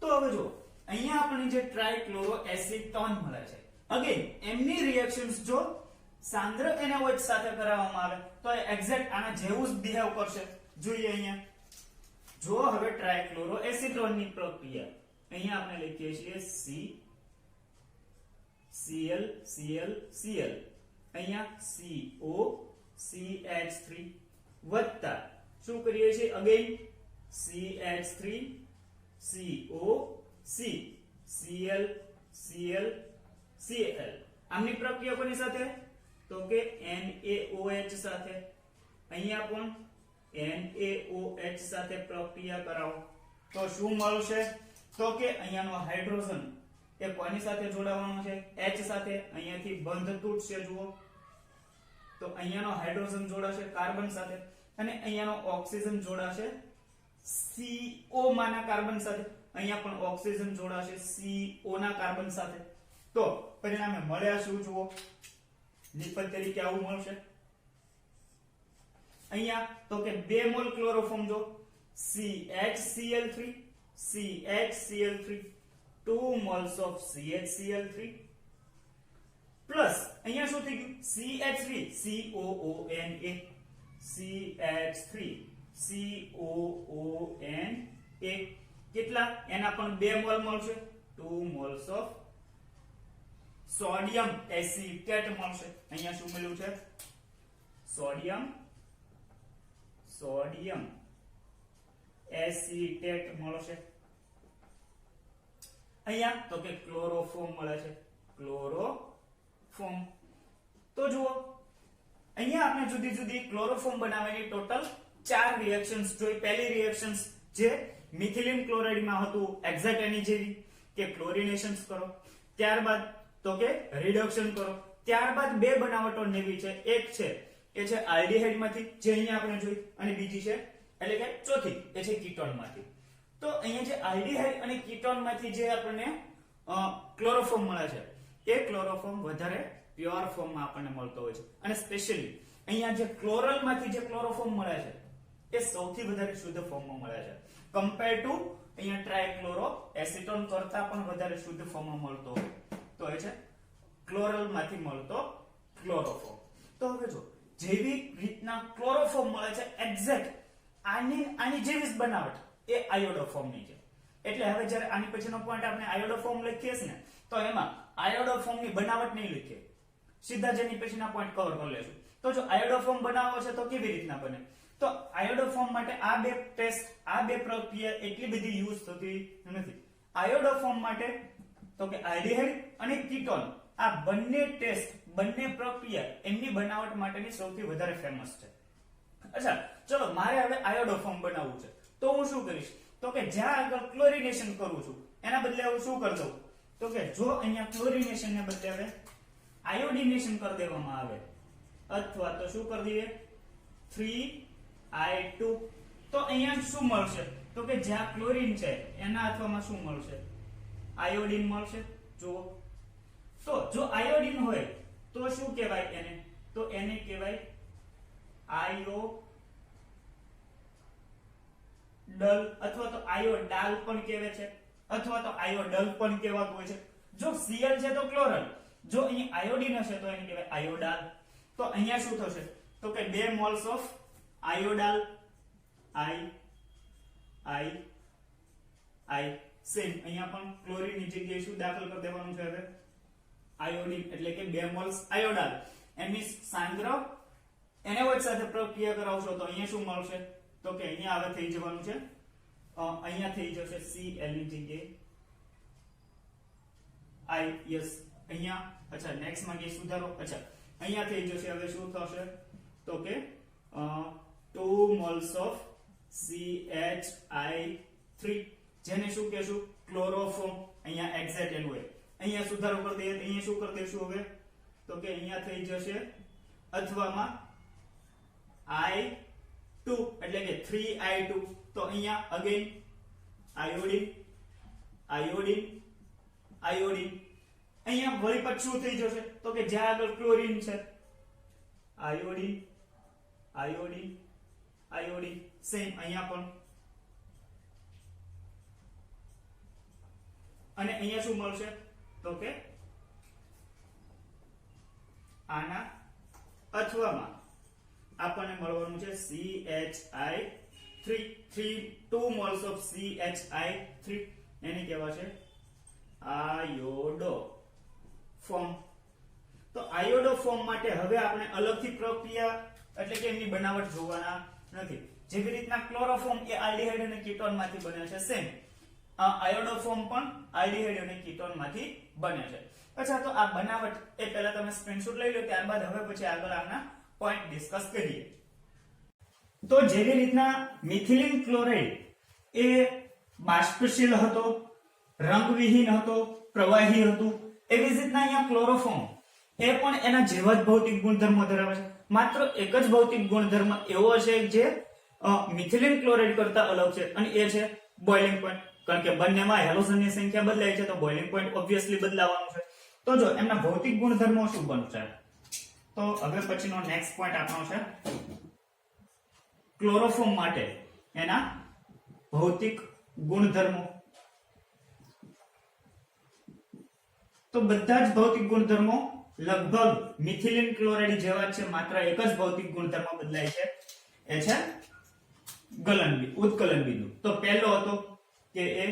તો હવે જો અહીંયા આપણને જે ટ્રાયક્લોરોએસિટોન મળે છે અગેન એમની રિએક્શન્સ જો સાંદ્ર NaOH સાથે કરાવવામાં આવે તો એ એક્ઝેક્ટ આના જેવું જ બિહેવ કરશે જોઈએ અહીંયા જો હવે ટ્રાયક્લોરોએસિટોન ની પ્રક્રિયા અહીંયા આપણે લખીએ છીએ Cl Cl Cl અહીંયા CO CH3 વત્તા શું કરીએ છીએ again CH3 CO C Cl Cl Cl આમની પ્રક્રિયા કોની સાથે તો કે NaOH સાથે અહીંયા પણ NaOH સાથે પ્રક્રિયા કરાવો તો શું મળશે તો કે અહીંયાનો હાઇડ્રોજન એ કોની સાથે જોડાવાનો છે H સાથે અહીંયાથી બંધ તૂટશે જુઓ તો અહીંયાનો હાઇડ્રોજન જોડાશે કાર્બન સાથે અને અહીંયાનો ઓક્સિજન જોડાશે CO માના કાર્બન સાથે અહીંયા પણ ઓક્સિજન જોડાશે CO ના કાર્બન સાથે તો પરિણામે મળ્યા શું જુઓ નિપજ તરીકે આવું મળશે અહીંયા તો કે 2 મોલ ક્લોરોફોર્મ જો CHCl3 CHCl3 2 moles of CHCl3 plus અહીંયા શું થઈ ગયું CH3 COONA CH3 COONA કેટલા એના પણ 2 મોલ મળશે 2 moles of સોડિયમ એસિટેટ મળશે અહીંયા શું મળ્યું છે સોડિયમ એસિટેટ મળશે અહીંયા તો કે ક્લોરોફોર્મ મળે છે ક્લોરોફોર્મ તો જુઓ અહીંયા આપણે જુદી જુદી ક્લોરોફોર્મ બનાવવાની ટોટલ 4 રિએક્શન્સ જોઈ. પહેલી રિએક્શન્સ જે મિથિલિન ક્લોરાઇડમાં હતું એક્ઝેક્ટ એની જેવી કે ક્લોરિનેશન્સ કરો, ત્યારબાદ તો કે રિડક્શન કરો, ત્યારબાદ બે બનાવટો નવી છે. એક છે એ છે આલ્ડીહાઇડ માંથી જે અહીંયા આપણે જોઈ, અને બીજી છે એટલે કે ચોથી એ છે કીટોન માંથી. તો અહીંયા જે આલ્ડીહાઇડ અને કીટોન માંથી જે આપણને ક્લોરોફોર્મ મળે છે એ ક્લોરોફોર્મ વધારે પ્યોર ફોર્મમાં આપણને મળતો હોય છે. અને સ્પેશિયલી અહીંયા જે ક્લોરલ માંથી જે ક્લોરોફોર્મ મળે છે એ સૌથી વધારે શુદ્ધ ફોર્મમાં મળે છે કમ્પેર ટુ અહીંયા ટ્રાયક્લોરો એસિટોન કરતા પણ વધારે શુદ્ધ ફોર્મમાં મળતો હોય તો એ છે ક્લોરલ માંથી મળતો ક્લોરોફોર્મ. તો હવે જો જેવી રીતના ક્લોરોફોર્મ મળે છે એક્ઝેક્ટ આની જેવી જ બનાવટ એ આયોડોફોર્મની છે. એટલે હવે જ્યારે આની પછીનો પોઈન્ટ આપણે આયોડોફોર્મ લખીએ છીએ ને તો એમાં આયોડોફોર્મની બનાવટ નહીં લખીએ, સીધા જેની પછીના પોઈન્ટ કવર કરી લેશું. તો જો આયોડોફોર્મ બનાવવો છે તો કેવી રીતના બને? તો આયોડોફોર્મ માટે આ બે ટેસ્ટ, આ બે પ્રક્રિયા એટલી બધી યુઝ થતી નથી. આયોડોફોર્મ માટે તો કે આલ્ડીહાઇડ અને કીટોન આ બંને ટેસ્ટ, બંને પ્રક્રિયા એમની બનાવટ માટેની સૌથી વધારે ફેમસ છે. અચ્છા ચલો, મારે હવે આયોડોફોર્મ બનાવવું છે તો હું શું કરીશ? તો કે જ્યાં આગળ ક્લોરિનેશન કરું છું એના બદલે હું શું કરી દઉં? તો કે જો અહીંયા ક્લોરિનેશન ને બદલે હવે આયોડિનેશન કરી દેવામાં આવે અથવા તો શું કરી દઈએ 3I2 તો અહીંયા શું મળશે? તો કે જ્યાં ક્લોરીન છે એના અથવામાં શું મળશે? આયોડિન મળશે. જુઓ તો જો આયોડિન હોય તો શું કહેવાય એને? તો એને કહેવાય આયોડલ અથવા તો આયોડાલ પણ કહેવાય છે, અથવા તો આયોડલ પણ કહેવાતું હોય છે. જો Cl છે તો ક્લોરલ, જો અહીં આયોડિન હશે તો એને કહેવાય આયોડાલ. તો અહીંયા શું થશે? તો કે 2 મોલ્સ ઓફ આયોડાલ I સેમ અહીંયા પણ ક્લોરીન ની જગ્યાએ શું દાખલ કરી દેવાનું છે હવે? આયોડિન, એટલે કે 2 મોલ્સ આયોડાલ. એની સાંદ્ર NaOH સાથે પ્રક્રિયા કરાવશો તો અહીંયા શું મળશે? તો કે અહીંયા હવે થઈ જવાનું છે અહીંયા થઈ જશે Cl ની જગ્યાએ I. યસ અહીંયા અચ્છા નેક્સ્ટ માં કે સુધારો. અચ્છા અહીંયા થઈ જશે હવે શું થશે? તો કે 2 મોલ્સ ઓફ CH3 જેને શું કહેશું? ક્લોરોફોર્મ. અહીંયા એક્ઝેક્ટ એનું હોય, અહીંયા સુધારો કરી દઈએ. અહીંયા શું કરી દઈશું હવે? તો કે અહીંયા થઈ જશે અથવામાં I2 એટલે કે 3I2. તો અહીંયા અગેન આયોડિન આયોડિન આયોડિન. અહીંયા વળી પછી શું થઈ જશે? તો કે જ્યાં આગળ ક્લોરીન છે આયોડિન આયોડિન આયોડિન. સેમ અહીંયા પણ. અને અહીંયા શું મળશે? તો કે આના અથવામાં આપણને મળવાનું છે CHI3 2 મોલ્સ ઓફ CHI3 એને કહેવાશે આયોડો ફોર્મ. તો આયોડો ફોર્મ માટે હવે આપણે અલગથી પ્રક્રિયા એટલે કે એમની બનાવટ જોવાના નથી. જેવી રીતના ક્લોરોફોર્મ એ આલ્ડીહાઇડ અને કીટોન માંથી બને છે, સેમ આયોડો ફોર્મ પણ આલ્ડીહાઇડ અને કીટોન માંથી બને છે. અચ્છા તો આ બનાવટ એ પહેલા તમે સ્ક્રીનશોટ લઈ લો, ત્યારબાદ હવે પછી આગળ આના પોઈન્ટ ડિસ્કસ કરીએ. તો જેવી રીતના મિથિલિન ક્લોરાઇડ એ બાષ્પશીલ હતો, રંગવિહીન હતો, પ્રવાહી હતું, એવી જ રીતના અહીંયા ક્લોરોફોર્મ એ પણ એના જેવા જ ભૌતિક ગુણધર્મો ધરાવે છે. માત્ર એક જ ભૌતિક ગુણધર્મ એવો છે જે મિથિલિન ક્લોરાઇડ કરતા અલગ છે, અને એ છે બોઇલિંગ પોઈન્ટ. કારણ કે બંનેમાં હેલોજનની સંખ્યા બદલાય છે તો બોઇલિંગ પોઈન્ટ ઓબ્વિયસલી બદલાવાનું છે. તો જો એમના ભૌતિક ગુણધર્મો શું બનશે? તો હવે પછીનો નેક્સ્ટ પોઈન્ટ આપણો છે ક્લોરોફોર્મ માટે એના ભૌતિક ગુણધર્મો. તો બધા જ ભૌતિક ગુણધર્મો લગભગ મિથિલિન ક્લોરાઇડ જેવા છે, માત્ર એક જ ભૌતિક ગુણધર્મ બદલાય છે, એ છે ઉત્કલન બિંદુ. તો પહેલો હતો કે એ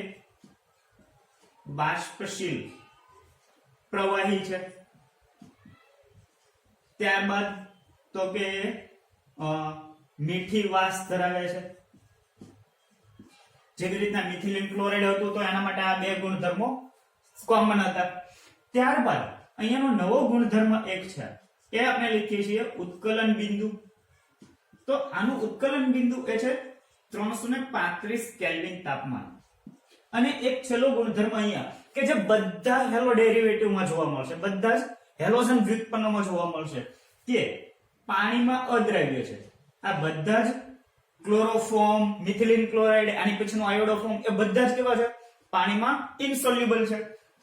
બાષ્પશીલ પ્રવાહી છે, ત્યારબાદ તો કે મીઠી વાસ ધરાવે છે. જેવી રીતના મિથિલિન ક્લોરાઇડ હતું તો એના માટે આ બે ગુણધર્મો કોમન હતા. ત્યારબાદ અહીંયાનો નવો ગુણધર્મ એક છે એ આપણે લખીએ છીએ ઉત્કલન બિંદુ. તો આનું ઉત્કલન બિંદુ એ છે 335 કેલ્વિન તાપમાન. અને એક છેલ્લો ગુણધર્મ અહીંયા કે જે બધા હેલો ડેરિવેટિવમાં જોવા મળશે, બધા જ હેલોજન વ્યુત્પન્નોમાં જોવા મળશે કે પાણીમાં અદ્રાવ્ય છે. આ બધા જ ક્લોરોફોર્મ, મિથિલિન ક્લોરાઇડ, આની પછીનો આયોડોફોર્મ, એ બધા જ કેવા છે? પાણીમાં ઇનસોલ્યુબલ છે,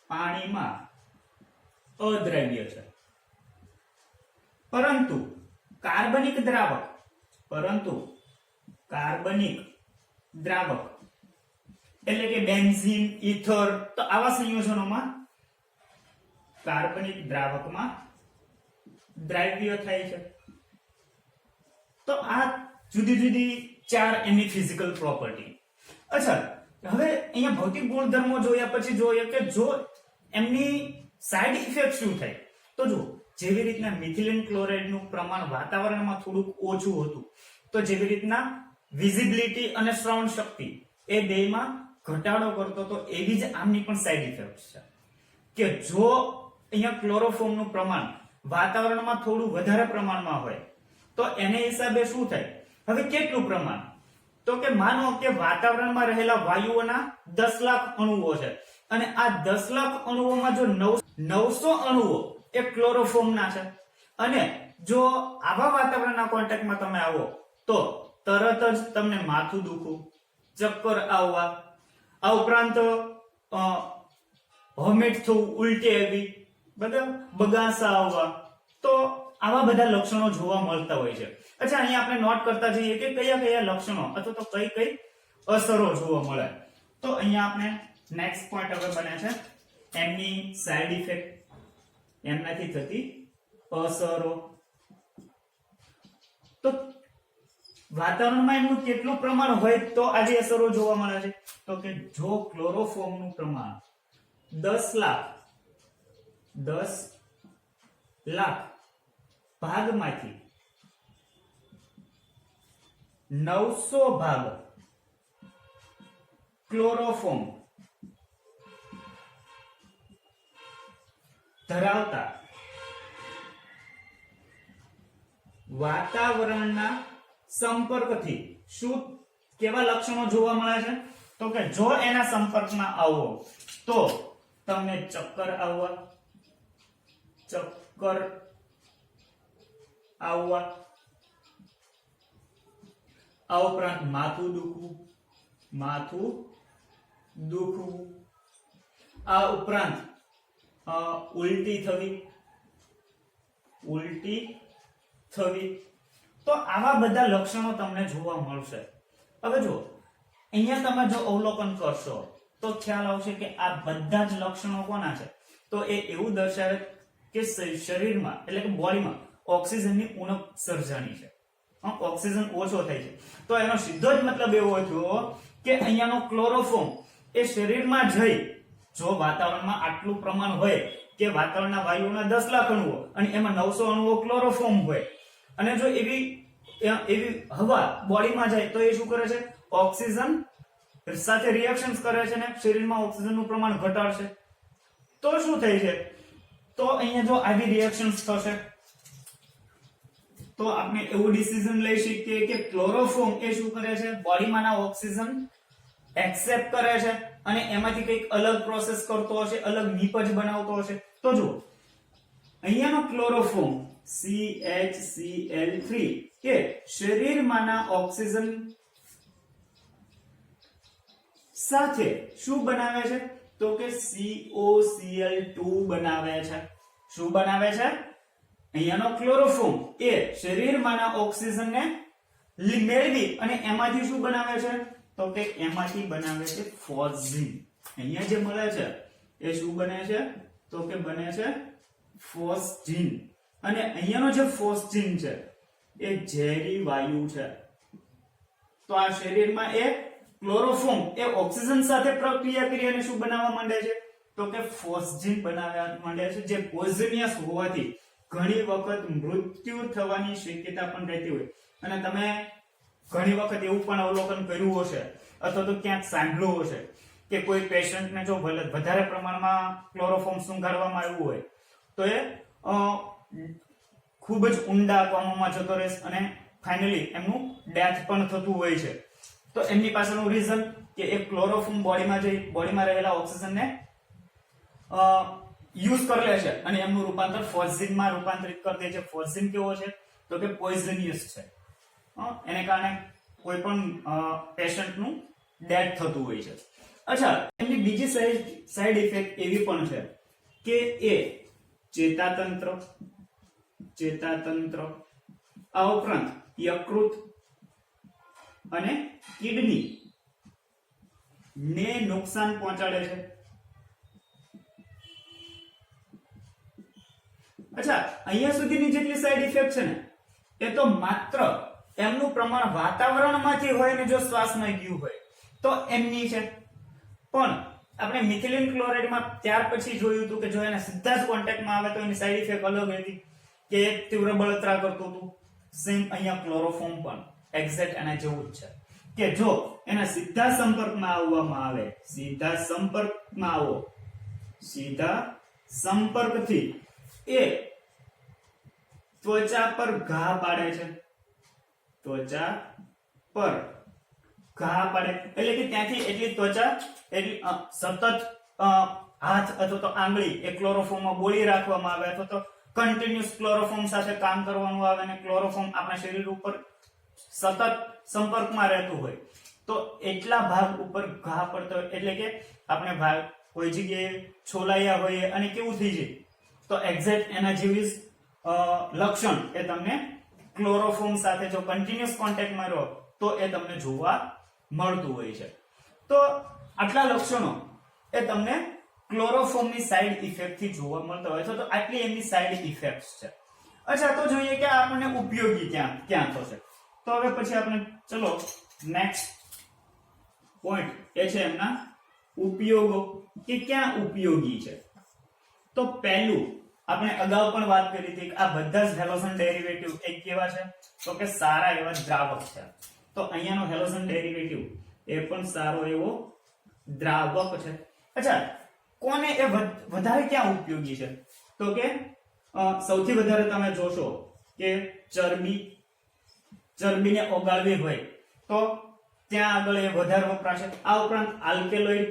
પાણીમાં અદ્રાવ્ય છે. પરંતુ કાર્બનિક દ્રાવક એટલે કે બેન્ઝીન, ઈથર, તો આવા સંયોજનોમાં કાર્બનિક દ્રાવકમાં દ્રાવ્ય થાય છે. તો આ જુદી જુદી 4 એની ફિઝિકલ પ્રોપર્ટી. અચ્છા, હવે અહીંયા ભૌતિક ગુણધર્મો જોયા પછી જોઈએ કે જો એમની સાઇડ ઇફેક્ટ શું થાય. તો જો જેવી રીતના મિથિલિન ક્લોરાઇડનું પ્રમાણ વાતાવરણમાં થોડુંક ઓછું હતું, તો જેવી રીતના વિઝિબિલિટી અને શ્રવણ શક્તિ એ બેમાં ઘટાડો કરતો, તો એવી જ આમની પણ સાઇડ ઇફેક્ટ છે કે જો અહીંયા ક્લોરોફોર્મનું પ્રમાણ વાતાવરણમાં થોડું વધારે પ્રમાણમાં હોય તો એને હિસાબે શું થાય? હવે કેટલું પ્રમાણ? તો કે માનો કે વાતાવરણમાં રહેલા વાયુઓના 10 લાખ અણુઓ છે અને આ 10 લાખ અણુઓમાં જો 900 અણુઓ એ ક્લોરોફોર્મના છે અને જો આવા વાતાવરણના કોન્ટેક્ટમાં તમે આવો તો તરત જ તમને માથું દુખવું, ચક્કર આવવા, આ ઉપરાંત વોમિટ થવું, ઉલટી આવી, બગાસા આવવા, તો આવા બધા લક્ષણો જોવા મળતા હોય છે. અચ્છા, અહીંયા આપણે નોટ કરતા જઈએ કે કયા કયા લક્ષણો અથવા તો કઈ કઈ અસરો જોવા મળે. તો અહીંયા આપણે નેક્સ્ટ પોઈન્ટ હવે બને છે એમની સાઇડ ઇફેક્ટ, એમનાથી થતી અસરો. તો વાતાવરણમાં એનું કેટલું પ્રમાણ હોય તો આવી અસરો જોવા મળે છે? તો કે જો ક્લોરોફોર્મનું પ્રમાણ 10 લાખ ભાગમાંથી 900 ભાગ ક્લોરોફોર્મ ધરાવતા વાતાવરણના સંપર્કથી શું કેવા લક્ષણો જોવા મળે છે? તો કે જો એના સંપર્કમાં આવો તો તમને ચક્કર આવવા, આ ઉપરાંત માથું દુખવું, આ ઉપરાંત ઉલટી થવી, તો આવા બધા લક્ષણો તમને જોવા મળશે. હવે જો અહીંયા તમે જો અવલોકન કરશો તો ખ્યાલ આવશે કે આ બધા જ લક્ષણો કોના છે? તો એ એવું દર્શાવે કે શરીરમાં એટલે કે બોડીમાં ઓક્સિજનની ઉણપ સર્જાણી છે, ઓક્સિજન ઓછો થાય છે. તો એનો સીધો જ મતલબ એવો થયો કે અહીંયાનો ક્લોરોફોર્મ એ શરીરમાં જઈ, જો વાતાવરણમાં આટલું પ્રમાણ હોય કે વાતાવરણના વાયુઓના 10 લાખ અણુઓ અને એમાં 900 અણુઓ ક્લોરોફોર્મ હોય અને જો એવી હવા બોડીમાં જાય તો એ શું કરે છે? ઓક્સિજન સાથે રિએક્શન્સ કરે છે ને શરીરમાં ઓક્સિજનનું પ્રમાણ ઘટાડશે. તો શું થાય છે? તો અહીંયા જો આવી રિએક્શન્સ થશે તો આપણે એવું ડિસિઝન લઈ શકીએ કે ક્લોરોફોર્મ એ શું કરે છે? બોડીમાંના ઓક્સિજન એક્સેપ્ટ કરે છે અને એમાંથી કંઈક અલગ પ્રોસેસ કરતો હશે, અલગ નિપજ બનાવતો હશે. તો જો અહીંયાનો ક્લોરોફોર્મ CHCl3 કે શરીરમાંના ઓક્સિજન સાથે શું બનાવે છે? તો કે COCl2 બનાવે છે. શું બનાવે છે? અહીંયાનો ક્લોરોફોર્મ એ શરીરમાંના ઓક્સિજનને મેળવી અને એમાંથી શું બનાવે છે? તો કે એમાંથી બનાવે છે ફોસ્જીન. અહીંયા જે મળે છે એ શું બને છે? તો કે બને છે ફોસ્જીન. અને અહીંયાનો જે ફોસ્જીન છે એ ઝેરી વાયુ છે. તો આ શરીરમાં એ ક્લોરોફોર્મ એ ઓક્સિજન સાથે પ્રક્રિયા કરી અને શું બનાવવા માંડે છે? તો કે ફોસ્જીન બનાવવા માંડે છે, જે પોઈઝનિયસ હોવાથી ઘણી વખત મૃત્યુ થવાની શક્યતા પણ રહેતી હોય. અને તમે ઘણી વખત એવું પણ અવલોકન કર્યું હશે અથવા તો ક્યાંક સાંભળ્યું હશે કે કોઈ પેશન્ટને જો વધારે પ્રમાણમાં ક્લોરોફોર્મ સૂંઘાડવામાં આવ્યું હોય તો એ ખૂબ જ ઊંડા કોમામાં જતો રહેશે અને ફાઇનલી એમનું ડેથ પણ થતું હોય છે. તો એમની પાછળનું રીઝન કે એક ક્લોરોફોર્મ બોડીમાં રહેલા ઓક્સિજનને યુઝ કરી લે છે અને એમનું રૂપાંતર ફોસ્ફિનમાં રૂપાંતરિત કરી દે છે. ફોસ્ફિન કેવો છે તો કે પોઈઝનિયસ છે. એને કારણે કોઈ પણ પેશન્ટનું ડેથ થતું હોય છે. અચ્છા, એમની બીજી સાઈડ ઇફેક્ટ એવી પણ છે કે એ ચેતાતંત્ર આ ઉપરાંત યકૃત અને કિડની ને નુકસાન પહોંચાડે છે. અચ્છા, અહીંયા સુધીની જેટલી સાઈડ ઇફેક્ટ છે ને એ તો માત્ર એમનું પ્રમાણ વાતાવરણમાંથી હોય ને જો શ્વાસમાં ગયું હોય તો એમની છે. પણ આપણે મિથિલિન ક્લોરાઇડમાં ત્યાર પછી જોયું હતું કે જો એને સીધા જ કોન્ટેક્ટમાં આવે તો એની સાઈડ ઇફેક્ટ અલગ હતી કે એક તીવ્ર બળતરા કરતું હતું. સેમ અહીંયા ક્લોરોફોર્મ પણ એક્ઝેક્ટ એના જેવું જ છે કે જો એના સીધા સંપર્કમાં આવવામાં આવે, સીધા સંપર્કથી એ ત્વચા પર ઘા પાડે છે. એટલે કે ત્યાંથી એટલી ત્વચા એટલી સતત હાથ અથવા તો આંગળી એ ક્લોરોફોર્મમાં બોળી રાખવામાં આવે અથવા તો કન્ટિન્યુઅસ ક્લોરોફોર્મ સાથે કામ કરવાનું આવે અને ક્લોરોફોર્મ આપણા શરીર ઉપર સતત સંપર્કમાં રહેતું હોય તો એટલા ભાગ ઉપર ઘા પડતો હોય એટલે કે આપણે ભાગ કોઈ જગ્યાએ છોલાયા હોઈએ અને કેવું થઈ જાય તો એક્ઝેક્ટ એના જેવી લક્ષણ એ તમને ક્લોરોફોર્મ સાથે જો કન્ટિન્યુઅસ કોન્ટેક્ટમાં રહો તો એ તમને જોવા મળતું હોય છે. તો આટલા લક્ષણો એ તમને ક્લોરોફોર્મની સાઈડ ઇફેક્ટ થી જોવા મળતા હોય છે. તો આટલી એમની સાઈડ ઇફેક્ટ્સ છે. અચ્છા, તો જોઈએ કે આપણને ઉપયોગી ક્યાં થશે. તો હવે પછી આપણે ચલો નેક્સ્ટ પોઈન્ટ એ છે એમના ઉપયોગો કે ક્યાં ઉપયોગી છે. તો પહેલું આપણે અગાઉ પણ વાત કરી હતી કે આ બધા જ હેલોજન ડેરિવેટિવ એક કેવા છે તો કે સારા એવા દ્રાવક છે. તો અહીંયાનો હેલોજન ડેરિવેટિવ એ પણ સારો એવો દ્રાવક છે. અચ્છા, કોને એ વધારે ક્યાં ઉપયોગી છે તો કે સૌથી વધારે તમે જોશો કે ચરબીને ઓગાળવી હોય તો ત્યાં આગળ એ વધારે વપરાશે. આ ઉપરાંત આલ્કેલોઇડ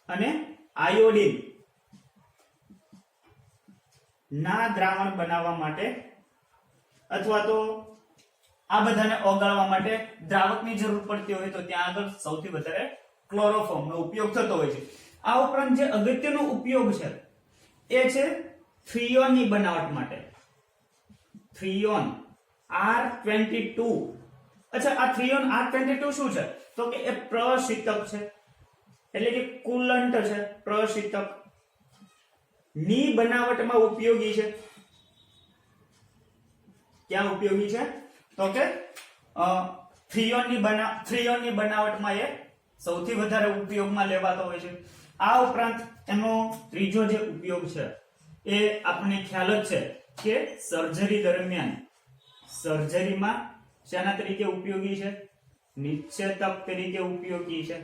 અને આયોડિન ના દ્રાવણ બનાવવા માટે અથવા તો આ બધાને ઓગાળવા માટે દ્રાવકની જરૂર પડતી હોય તો ત્યાં આગળ સૌથી વધારે ક્લોરોફોર્મનો ઉપયોગ થતો હોય છે. આ ઉપરાંત જે અગત્યનો ઉપયોગ છે એ છે થ્રીયોનની બનાવટ માટે. થ્રીયોન R22. અચ્છા, આ થ્રીયોન R22 શું છે તો કે એ પ્રશીતક છે એટલે કે કુલન્ટ છે. પ્રશીતક ની બનાવટમાં ઉપયોગી છે. ક્યાં ઉપયોગી છે તો કે થ્રીયોનની બનાવટમાં એ સૌથી વધારે ઉપયોગમાં લેવાતો હોય છે. આ ઉપરાંત એનો ત્રીજો જે ઉપયોગ છે એ આપણને ખ્યાલ જ છે કે સર્જરી દરમિયાન સર્જરીમાં શેના તરીકે ઉપયોગી છે? નિશ્ચેતક તરીકે ઉપયોગી છે.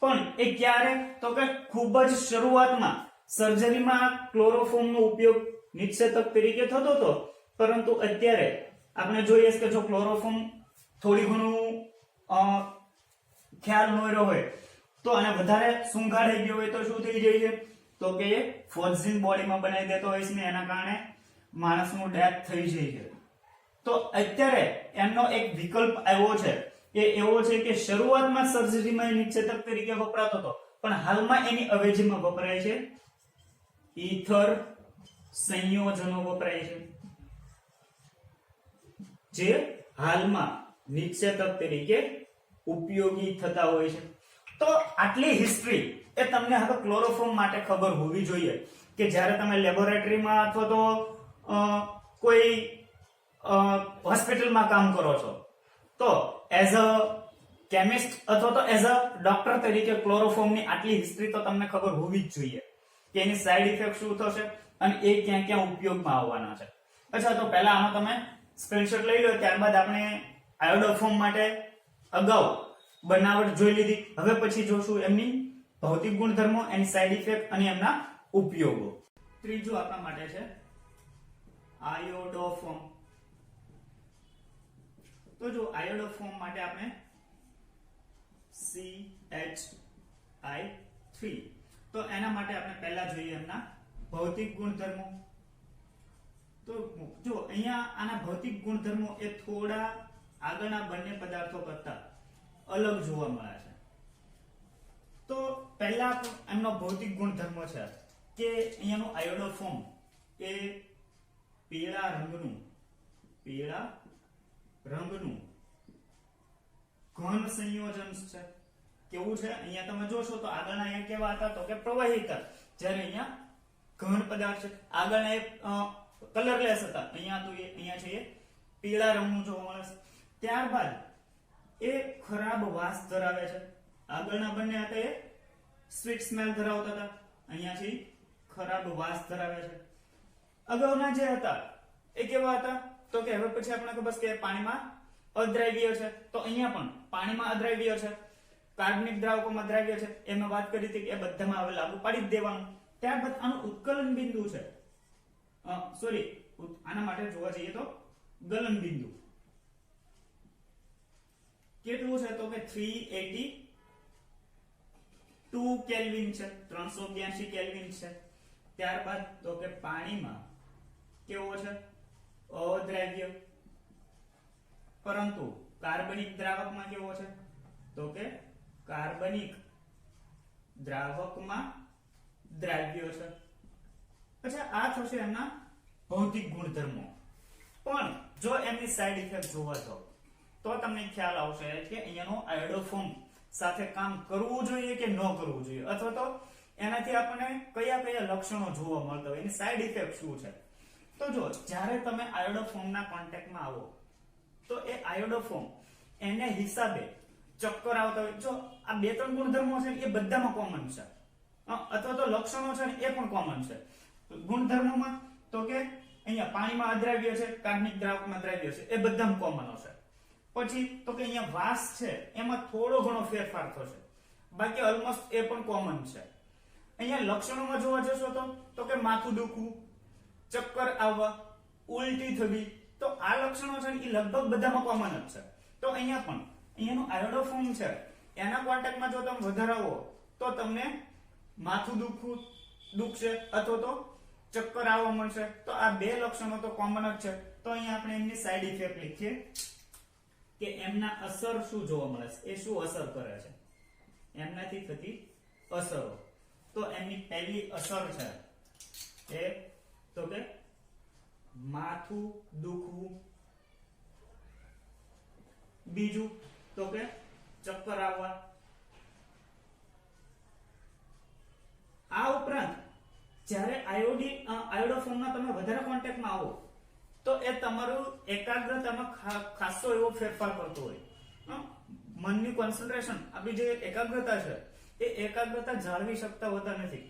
પણ એ ક્યારે તો કે ખૂબ જ શરૂઆતમાં સર્જરીમાં ક્લોરોફોર્મનો ઉપયોગ નિશ્ચેતક તરીકે થતો હતો, પરંતુ અત્યારે આપણે જોઈએ કે જો ક્લોરોફોર્મ થોડી ઘણું ખ્યાલ ન રહ્યો હોય તો અને વધારે સુંઘાડાઈ ગયો હોય તો શું થઈ જાય છે તો કે એ ફોસ્ફિન બોડીમાં બનાવી દેતો હોય છે ને એના કારણે માણસનું ડેથ થઈ જાય છે. તો અત્યારે એમનો એક વિકલ્પ આવ્યો છે એ એવો છે કે શરૂઆતમાં સર્જરીમાં નિશ્ચેતક તરીકે વપરાતો હતો, પણ હાલમાં એની અવેજીમાં વપરાય છે ઈથર સંયોજનો વપરાય છે જે હાલમાં નિશ્ચેતક તરીકે ઉપયોગી થતા હોય છે. તો આટલી હિસ્ટ્રી એ તમને હવે ક્લોરોફોર્મ માટે ખબર હોવી જોઈએ કે જ્યારે તમે લેબોરેટરીમાં અથવા તો કોઈ હોસ્પિટલમાં કામ કરો છો તો એઝ અ કેમિસ્ટ અથવા તો એઝ અ ડોક્ટર તરીકે ક્લોરોફોર્મની આટલી હિસ્ટ્રી તો તમને ખબર હોવી જ જોઈએ કે એની સાઈડ ઇફેક્ટ શું થશે અને એ ક્યાં ક્યાં ઉપયોગમાં આવવાના છે. અચ્છા, તો પહેલા આનો તમે સ્ક્રીનશોટ લઈ લો. ત્યારબાદ આપણે આયોડોફોર્મ માટે અગાઉ બનાવટ જોઈ લીધી. હવે પછી જોશું એમની ભૌતિક ગુણધર્મો, એની સાઈડ ઇફેક્ટ અને એમના ઉપયોગો. ત્રીજું આપણા માટે છે આયોડોફોર્મ. તો જો આયોડોફોર્મ માટે આપણે CH3, તો એના માટે આપણે પહેલા જોઈએ એમના ભૌતિક ગુણધર્મો. તો જો અહીંયા આના ભૌતિક ગુણધર્મો એ થોડા આગળના બંને પદાર્થો કરતા અલગ જોવા મળે છે. તો પહેલા એમનો ભૌતિક ગુણધર્મો છે કે અહીંયાનું આયોડોફોર્મ એ પીળા રંગનું ઘન સંયોજન છે. કેવું છે અહીંયા તમે જોશો તો આગળના અહીંયા કેવા હતા તો કે પ્રવાહી હતા, જ્યારે અહીંયા ઘન પદાર્થ છે. આગળના એક કલરલેસ હતા, અહીંયા તો અહીંયા છે એ પીળા રંગનું જોવા મળે છે. ત્યારબાદ એ ખરાબ વાસ ધરાવે છે. આગળના બંને હતા એ સ્વીટ સ્મેલ ધરાવતા હતા, અહીંયા છે ખરાબ વાસ ધરાવે છે. અગાઉના જે હતા એ કેવા હતા તો કે હવે પછી આપણે ખબર કે પાણીમાં અદ્રાવ્ય છે. તો અહીંયા પણ પાણીમાં અદ્રાવ્ય છે, કાર્બનિક દ્રાવકોમાં દ્રાવ્ય છે. એમાં વાત કરી હતી કે એ બધામાં હવે લાગુ પાડી જ દેવાનું. ત્યારબાદ આનું ઉત્કલન બિંદુ છે, સોરી આના માટે જોવા જઈએ તો ગલન બિંદુ કેટલું છે તો કે 382 કેલ્વિન છે, 382 કેલ્વિન છે. ત્યારબાદ તો કે પાણીમાં કેવો છે અદ્રાવ્ય, પરંતુ કાર્બનિક દ્રાવકમાં કેવો છે તો કે કાર્બનિક દ્રાવકમાં દ્રાવ્ય છે. અચ્છા, આ થશે એમના ભૌતિક ગુણધર્મો. પણ જો એમની સાઈડ ઇફેક્ટ જોવા જાવ તો તમને ખ્યાલ આવશે કે અહીંયાનો આયોડોફોર્મ સાથે કામ કરવું જોઈએ કે ન કરવું જોઈએ, અથવા તો એનાથી આપણને કયા કયા લક્ષણો જોવા મળતા હોય, એની સાઈડ ઇફેક્ટ શું છે. તો જો જ્યારે તમે આયોડોફોર્મના કોન્ટેક્ટમાં આવો તો એ આયોડોફોર્મ એને હિસાબે ચક્કર આવતા હોય. જો આ બે ત્રણ ગુણધર્મો છે એ બધામાં કોમન છે, અથવા તો લક્ષણો છે ને એ પણ કોમન છે. ગુણધર્મોમાં તો કે અહીંયા પાણીમાં અદ્રાવ્ય છે, કાર્બનિક દ્રાવકમાં દ્રાવ્ય છે, એ બધામાં કોમન હશે. પછી તો કે અહીંયા વાસ છે એમાં થોડો ઘણો ફેરફાર થશે, બાકી ઓલમોસ્ટ એ પણ કોમન છે. અહીંયા લક્ષણોમાં જોવા જશો તો કે માથું દુખવું, ચક્કર આવવા, ઉલટી થવી, તો આ લક્ષણો છે ને એ લગભગ બધામાં કોમન જ છે. તો અહીંયા પણ અહીંયાનું આયોડોફોર્મ છે એના કોન્ટેક્ટમાં જો તમે વધારાવો તો તમને માથું દુખશે અથવા તો ચક્કર આવવા મળશે. તો આ બે લક્ષણો તો કોમન જ છે. તો અહીંયા આપણે એમની સાઈડ ઇફેક્ટ લીધીએ કે એમના અસર શું જોવા મળે છે, એ શું અસર કરે છે, એમનાથી થતી અસરો. તો એમની પહેલી અસર છે એ તો કે માથું દુખવું, બીજું તો કે ચક્કર આવવા. આ ઉપરાંત જ્યારે આયોડોફોર્મના તમે વધારે કોન્ટેક્ટમાં આવો તો એ તમારું એકાગ્રતામાં ખાસો એવો ફેરફાર કરતો હોય. મનની કોન્સન્ટ્રેશન, આપણી જે એકાગ્રતા છે એ એકાગ્રતા જાળવી શકતા હોતા નથી.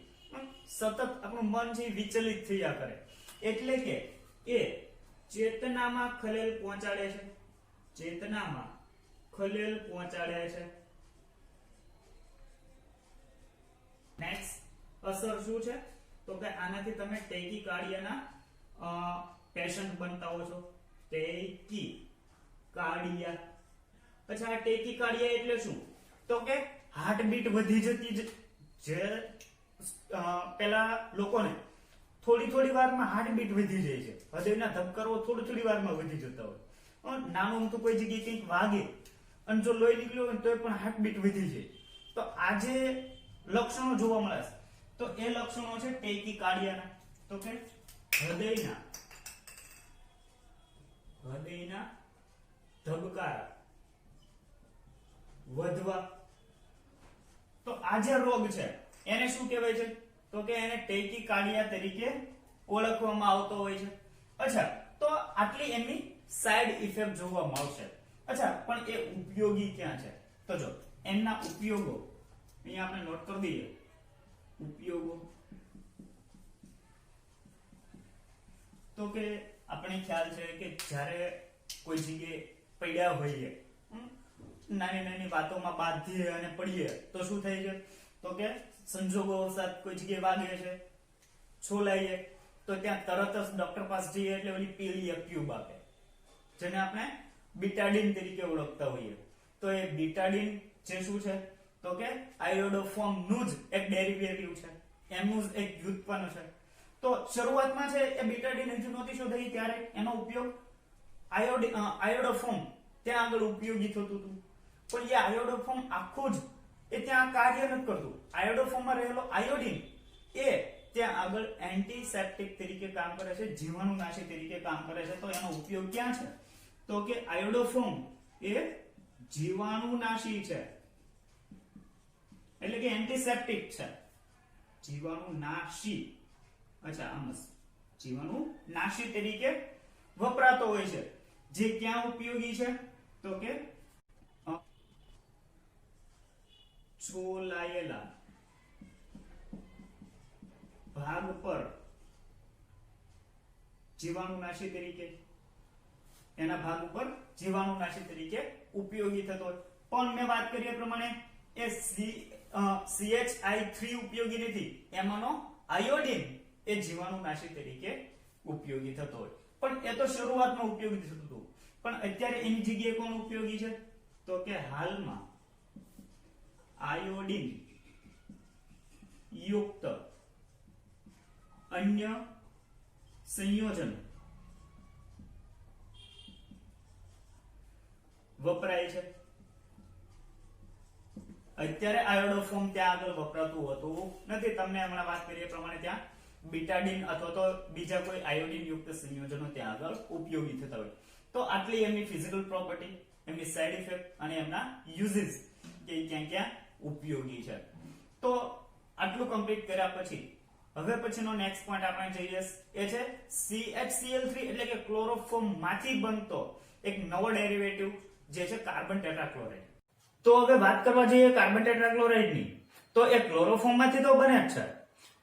સતત આપણું મન છે વિચલિત થયા કરે, એટલે કે એ ચેતનામાં ખલેલ પહોંચાડે છે, ચેતનામાં ખલેલ પહોંચાડે છે. નેક્સ્ટ અસર શું છે તો કે આનાથી તમે ટેકીકાર્ડિયાના પેશન્ટ બનતા હો છો. ટેકીકાર્ડિયા. અચ્છા, આ ટેકીકાર્ડિયા એટલે શું તો કે હાર્ટબીટ વધી જતી, જે પેલા લોકોને થોડી વારમાં હાર્ટબીટ વધી જાય છે, હૃદયના ધબકારો થોડી વારમાં વધી જતા હોય. નાનું મોટું કોઈ જગ્યાએ કંઈક વાગે અને જો લોહી નીકળ્યો હોય તો એ પણ હાર્ટબીટ વધી જાય. તો આ જે લક્ષણો જોવા મળે છે તો એ લક્ષણો છે ટેકીકાર્ડિયાના. તો કે હૃદયના ધબકારા વધવા. તો આ જે રોગ છે એને શું કહેવાય છે તો કે એને ટેકીકાર્ડિયા તરીકે ઓળખવામાં આવતો હોય છે. અચ્છા, તો આટલી એમની સાઈડ ઇફેક્ટ જોવા મળશે. અચ્છા, પણ એ ઉપયોગી ક્યાં છે તો જો એમના ઉપયોગો અહીંયા આપણે નોટ કરી દઈએ. ઉપયોગો તો કે આપણે ખ્યાલ છે કે જ્યારે કોઈ જગ્યાએ પડ્યા હોઈએ, નાની વાતોમાં બાંધીએ અને પડીએ તો શું થાય છે તો કે સંજોગો વસાત કોઈ જગ્યાએ વાગે છે, છોલાઈએ તો ત્યાં તરત જ ડોક્ટર પાસે જઈએ એટલે ઓલી પીળી એક ટ્યુબ આપે, જેને આપણે બીટાડીન તરીકે ઓળખતા હોઈએ. તો એ બીટાડીન જે શું છે તો કે આયોડોફોર્મ નું જ એક ડેરિવેટિવ છે, એનું જ એક વ્યુત્પન્ન છે. તો શરૂઆતમાં છે એ બીટાડીન હજુ નહોતી શોધાઈ ત્યારે એનો ઉપયોગ આયોડોફોર્મ ત્યાં આગળ ઉપયોગી થતું હતું. પણ એ આયોડોફોર્મ આખું જ એ ત્યાં કાર્ય નથી કરતું. આયોડોફોર્મમાં રહેલો આયોડીન એ ત્યાં આગળ એન્ટીસેપ્ટિક તરીકે કામ કરે છે, જીવાણુનાશી તરીકે કામ કરે છે. તો એનો ઉપયોગ ક્યાં છે તો કે આયોડોફોર્મ એ જીવાણુનાશી છે, એટલે કે એન્ટીસેપ્ટિક છે, જીવાણુનાશી. અચ્છા, આમ જીવાણુનાશી તરીકે વપરાતો હોય છે. જે ક્યાં ઉપયોગી છે તો કે છોલાયેલા ભાગ પર જીવાણુનાશી તરીકે, એના ભાગ ઉપર જીવાણુનાશી તરીકે ઉપયોગી થતો હોય. પણ મેં વાત કરી એ પ્રમાણે એ CHI3 ઉપયોગી નથી, એમાંનો આયોડીન એ જીવાણુનાશી તરીકે ઉપયોગી થતો હોય. પણ એ તો શરૂઆતમાં ઉપયોગી થતું હતું, પણ અત્યારે એની જગ્યાએ કોણ ઉપયોગી છે તો કે હાલમાં આયોડીન યુક્ત અન્ય સંયોજન વપરાય છે. અત્યારે આયોડોફોર્મ ત્યાં આગળ વપરાતું હોતું નથી. તમને હમણાં વાત કરીએ પ્રમાણે ત્યાં બીટાડીન અથવા તો બીજા કોઈ આયોડીન યુક્ત સંયોજનો ત્યાં આગળ ઉપયોગી થતા હોય. તો આટલી એમની ફિઝિકલ પ્રોપર્ટી, એમની સાઇડ ઇફેક્ટ અને એમના યુઝિસ કે ક્યાં ક્યાં ઉપયોગી છે. તો આટલું કમ્પ્લીટ કર્યા પછી હવે પછીનો નેક્સ્ટ પોઈન્ટ આપણે જોઈએ એ છે CHCl3 એટલે કે ક્લોરોફોર્મ માંથી બનતો એક નવો ડેરિવેટિવ જે છે કાર્બન ટેટ્રાક્લોરાઇડ. તો હવે વાત કરવા જઈએ કાર્બન ટેટ્રાક્લોરાઇડ ની, તો એ ક્લોરોફોર્મ માંથી તો બને જ છે,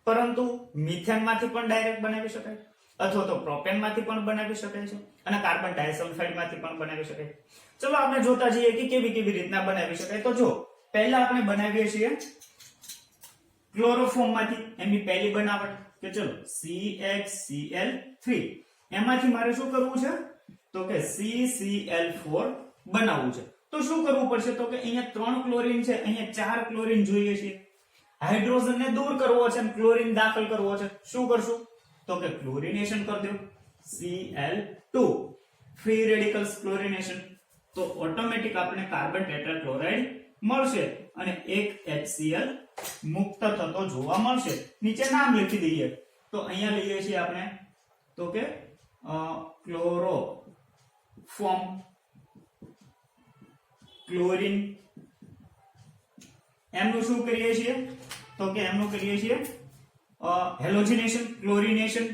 પરંતુ મિથેન માંથી પણ ડાયરેક્ટ બનાવી શકાય, અથવા તો પ્રોપેન માંથી પણ બનાવી શકાય છે, અને કાર્બન ડાયસલ્ફાઇડ માંથી પણ બનાવી શકાય. ચલો આપણે જોતા જઈએ કે કેવી કેવી રીતના બનાવી શકાય. તો જો પહેલા આપણે બનાવીએ છીએ ક્લોરોફોર્મ માંથી, એમની પહેલી બનાવટ કે ચલો CHCl3, એમાંથી મારે શું કરવું છે તો કે CCl4 બનાવવું છે. તો શું કરવું પડશે તો કે અહીંયા 3 ક્લોરીન છે, અહીંયા 4 ક્લોરીન જોઈએ છે. હાઇડ્રોજન ને દૂર કરવો છે અને ક્લોરીન દાખલ કરવો છે. શું કરશું તો કે ક્લોરીનેશન કરી દો, Cl2 ફ્રી રેડિકલ્સ ક્લોરીનેશન. તો ઓટોમેટિક આપણે કાર્બન ટેટ્રાક્લોરાઇડ મળશે અને એક HCl મુક્ત થતો જોવા મળશે. નીચે નામ લખી દઈએ. તો અહીંયા લઈએ છીએ આપણે તો કે ક્લોરોફોર્મ, ક્લોરીન. એમનું શું કરીએ છીએ તો કે એમનું કરીએ છીએ હેલોજિનેશન, ક્લોરીનેશન.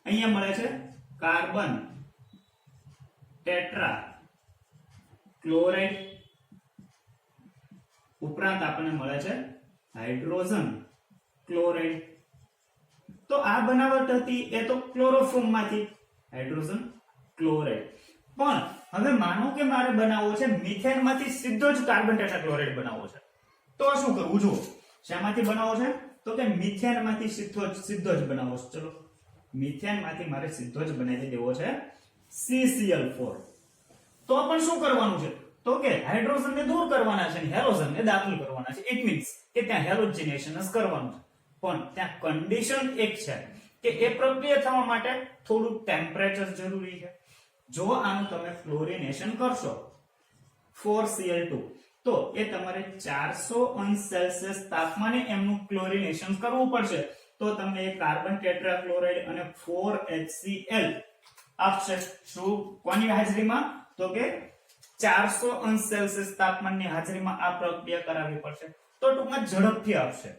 અહીંયા મળે છે કાર્બન ટેટ્રા ક્લોરાઇડ, ઉપરાંત આપણને મળે છે હાઇડ્રોજન ક્લોરાઇડ. તો આ બનાવટ હતી એ તો ક્લોરોફોર્મ માંથી હાઇડ્રોજન ક્લોરાઇડ. પણ હવે માનો કે મારે બનાવવો છે મિથેન માંથી સીધો જ કાર્બન ટેટ્રાક્લોરાઇડ બનાવવો છે. તો શું કરવું જુઓ, શામાંથી બનાવવો છે તો કે મિથેન માંથી સીધો જ બનાવવો છે. ચલો મિથેન માંથી મારે સીધો જ બનાવી દેવો છે CCl4. તો પણ શું કરવાનું છે તો કે હાઇડ્રોજન ને દૂર કરવાના છે અને હેલોજન ને દાખલ કરવાના છે. ઇટ મીન્સ કે ત્યાં હેલોજિનેશન જ કરવાનું છે. પણ ત્યાં કન્ડિશન એક છે કે એ પ્રક્રિયા થવા માટે થોડું ટેમ્પરેચર જરૂરી છે. જો આનું તમે ક્લોરીનેશન કરશો 4Cl2 તો એ તમારે 400°C તાપમાને એમનું ક્લોરીનેશન કરવું પડશે. તો તમને એ કાર્બન ટેટ્રાક્લોરાઇડ અને 4HCl આપશે. શું કોની હાજરીમાં તો કે 400°C તાપમાનની હાજરીમાં આ પ્રક્રિયા કરાવવી પડશે. તો ટૂંકમાં ઝડપથી આપશે.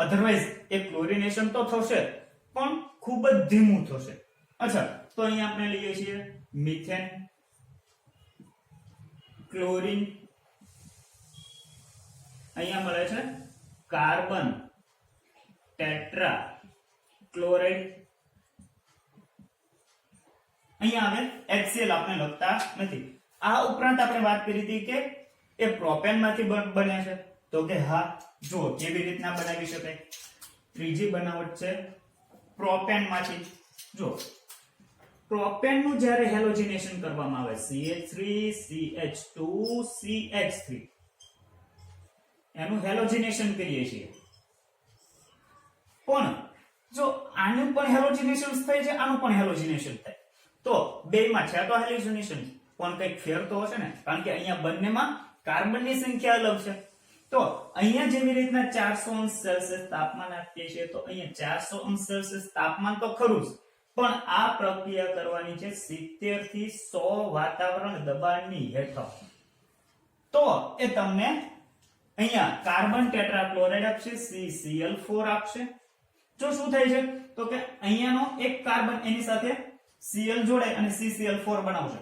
અધરવાઇઝ એ ક્લોરીનેશન તો થશે પણ ખૂબ જ ધીમું થશે. અચ્છા, તો અહીંયા આપણે લઈએ છીએ મિથેન, ક્લોરીન, અહીંયા મળે છે કાર્બન ટેટ્રા ક્લોરાઇડ, અહીંયા આવે HCl આપણે લખતા નથી. આ ઉપરાંત આપણે વાત કરી હતી કે એ પ્રોપેન માંથી બને છે. તો કે હા, જુઓ કેવી રીતના બનાવી શકાય. ત્રીજી બનાવટ છે પ્રોપેન માંથી જો પ્રોપેન નું જ્યારે હેલોજિનેશન કરવામાં આવે CH3 CH2 CH3 એનું હેલોજિનેશન કરીએ છીએ પણ જો આનું પણ હેલોજિનેશન થાય છે આનું પણ હેલોજિનેશન થાય તો બેયમાં છે તો હેલોજિનેશન પણ કંઈક ફેર તો હશે ને કારણ કે અહીંયા બંનેમાં કાર્બનની સંખ્યા અલગ છે તો અહીંયા જેવી રીતના 400 અંશ સેલ્સિયસ તાપમાન આપીએ છીએ તો અહીંયા 400 અંશ સેલ્સિયસ તાપમાન તો ખરું જ પણ આ પ્રક્રિયા કરવાની છે 70 થી 100 વાતાવરણ દબાણની હેઠળ તો એ તમને અહીંયા કાર્બન ટેટ્રાક્લોરાઇડ આપશે CCl4 આપશે જો શું થાય છે તો કે અહીંયાનો એક કાર્બન એની સાથે Cl જોડાય અને CCl4 બનાવશે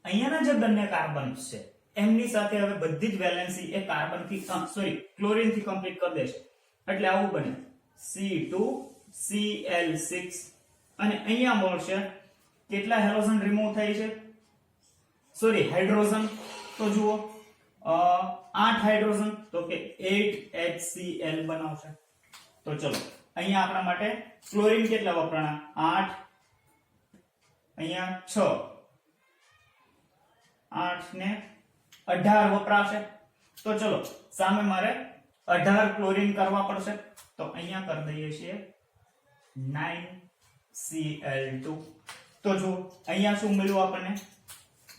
અહીંયાના જે બંને કાર્બન છે એમની સાથે હવે બધી જ વેલેન્સી એ કાર્બન થી ક્લોરીન થી કમ્પ્લીટ કરી દેશે એટલે આવું બને C2Cl6 અને અહીંયા મળશે કેટલા હેલોજન રિમૂવ થાય છે હાઇડ્રોજન તો જુઓ 8 હાઇડ્રોજન તો કે 8 HCl બનાવશે તો ચલો અહીંયા આપણા માટે ક્લોરીન કેટલા વપરાણા 8 અહીંયા 6 8 ને 18 વપરાશે તો ચલો સામે મારે 18 ક્લોરીન કરવા પડશે તો અહીંયા કરી દઈએ છીએ 9Cl2 તો જો અહીંયા શું મળ્યું આપણને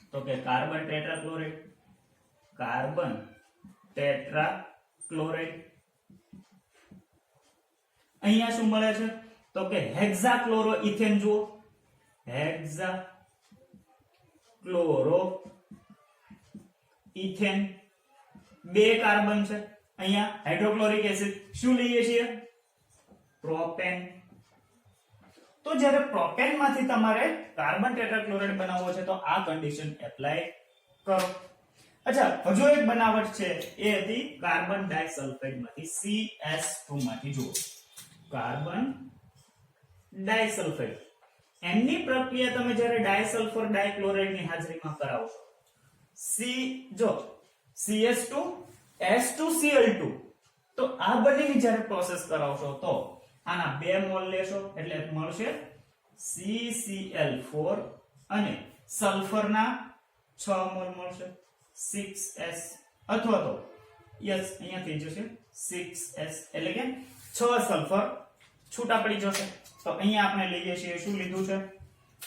તો કે કાર્બન ટેટ્રાક્લોરાઇડ અહીંયા શું મળે છે તો કે હેક્સાક્લોરોઇથેન જુઓ હેક્સાક્લોરોઇથેન બે કાર્બન છે અહીંયા હાઇડ્રોક્લોરિક એસિડ શું લઈએ છીએ પ્રોપેન તો જ્યારે પ્રોપેન માંથી તમારે કાર્બન ટેટ્રાક્લોરાઇડ બનાવવો છે તો આ કન્ડિશન એપ્લાય કરો અચ્છા હજુ એક બનાવટ છે એ હતી કાર્બન ડાઇસલ્ફાઇડ માંથી CS2 માંથી જુઓ કાર્બન ડાઇસલ્ફાઇડ એમની પ્રક્રિયા તમે જ્યારે ડાઇસલ્ફર ડાઇક્લોરાઇડ ની હાજરીમાં કરાવશો CS2 S2Cl2 તો આ બંનેની જ્યારે પ્રોસેસ કરાવશો તો આના 2 મોલ લેશો એટલે મળશે CCl4 અને સલ્ફરના 6 મોલ મળશે 6s અથવા તો યસ અહીંયા થઈ જશે 6s એટલે કે 6 સલ્ફર છૂટા પડી જશે તો અહીંયા આપણે લઈએ છીએ શું લીધું છે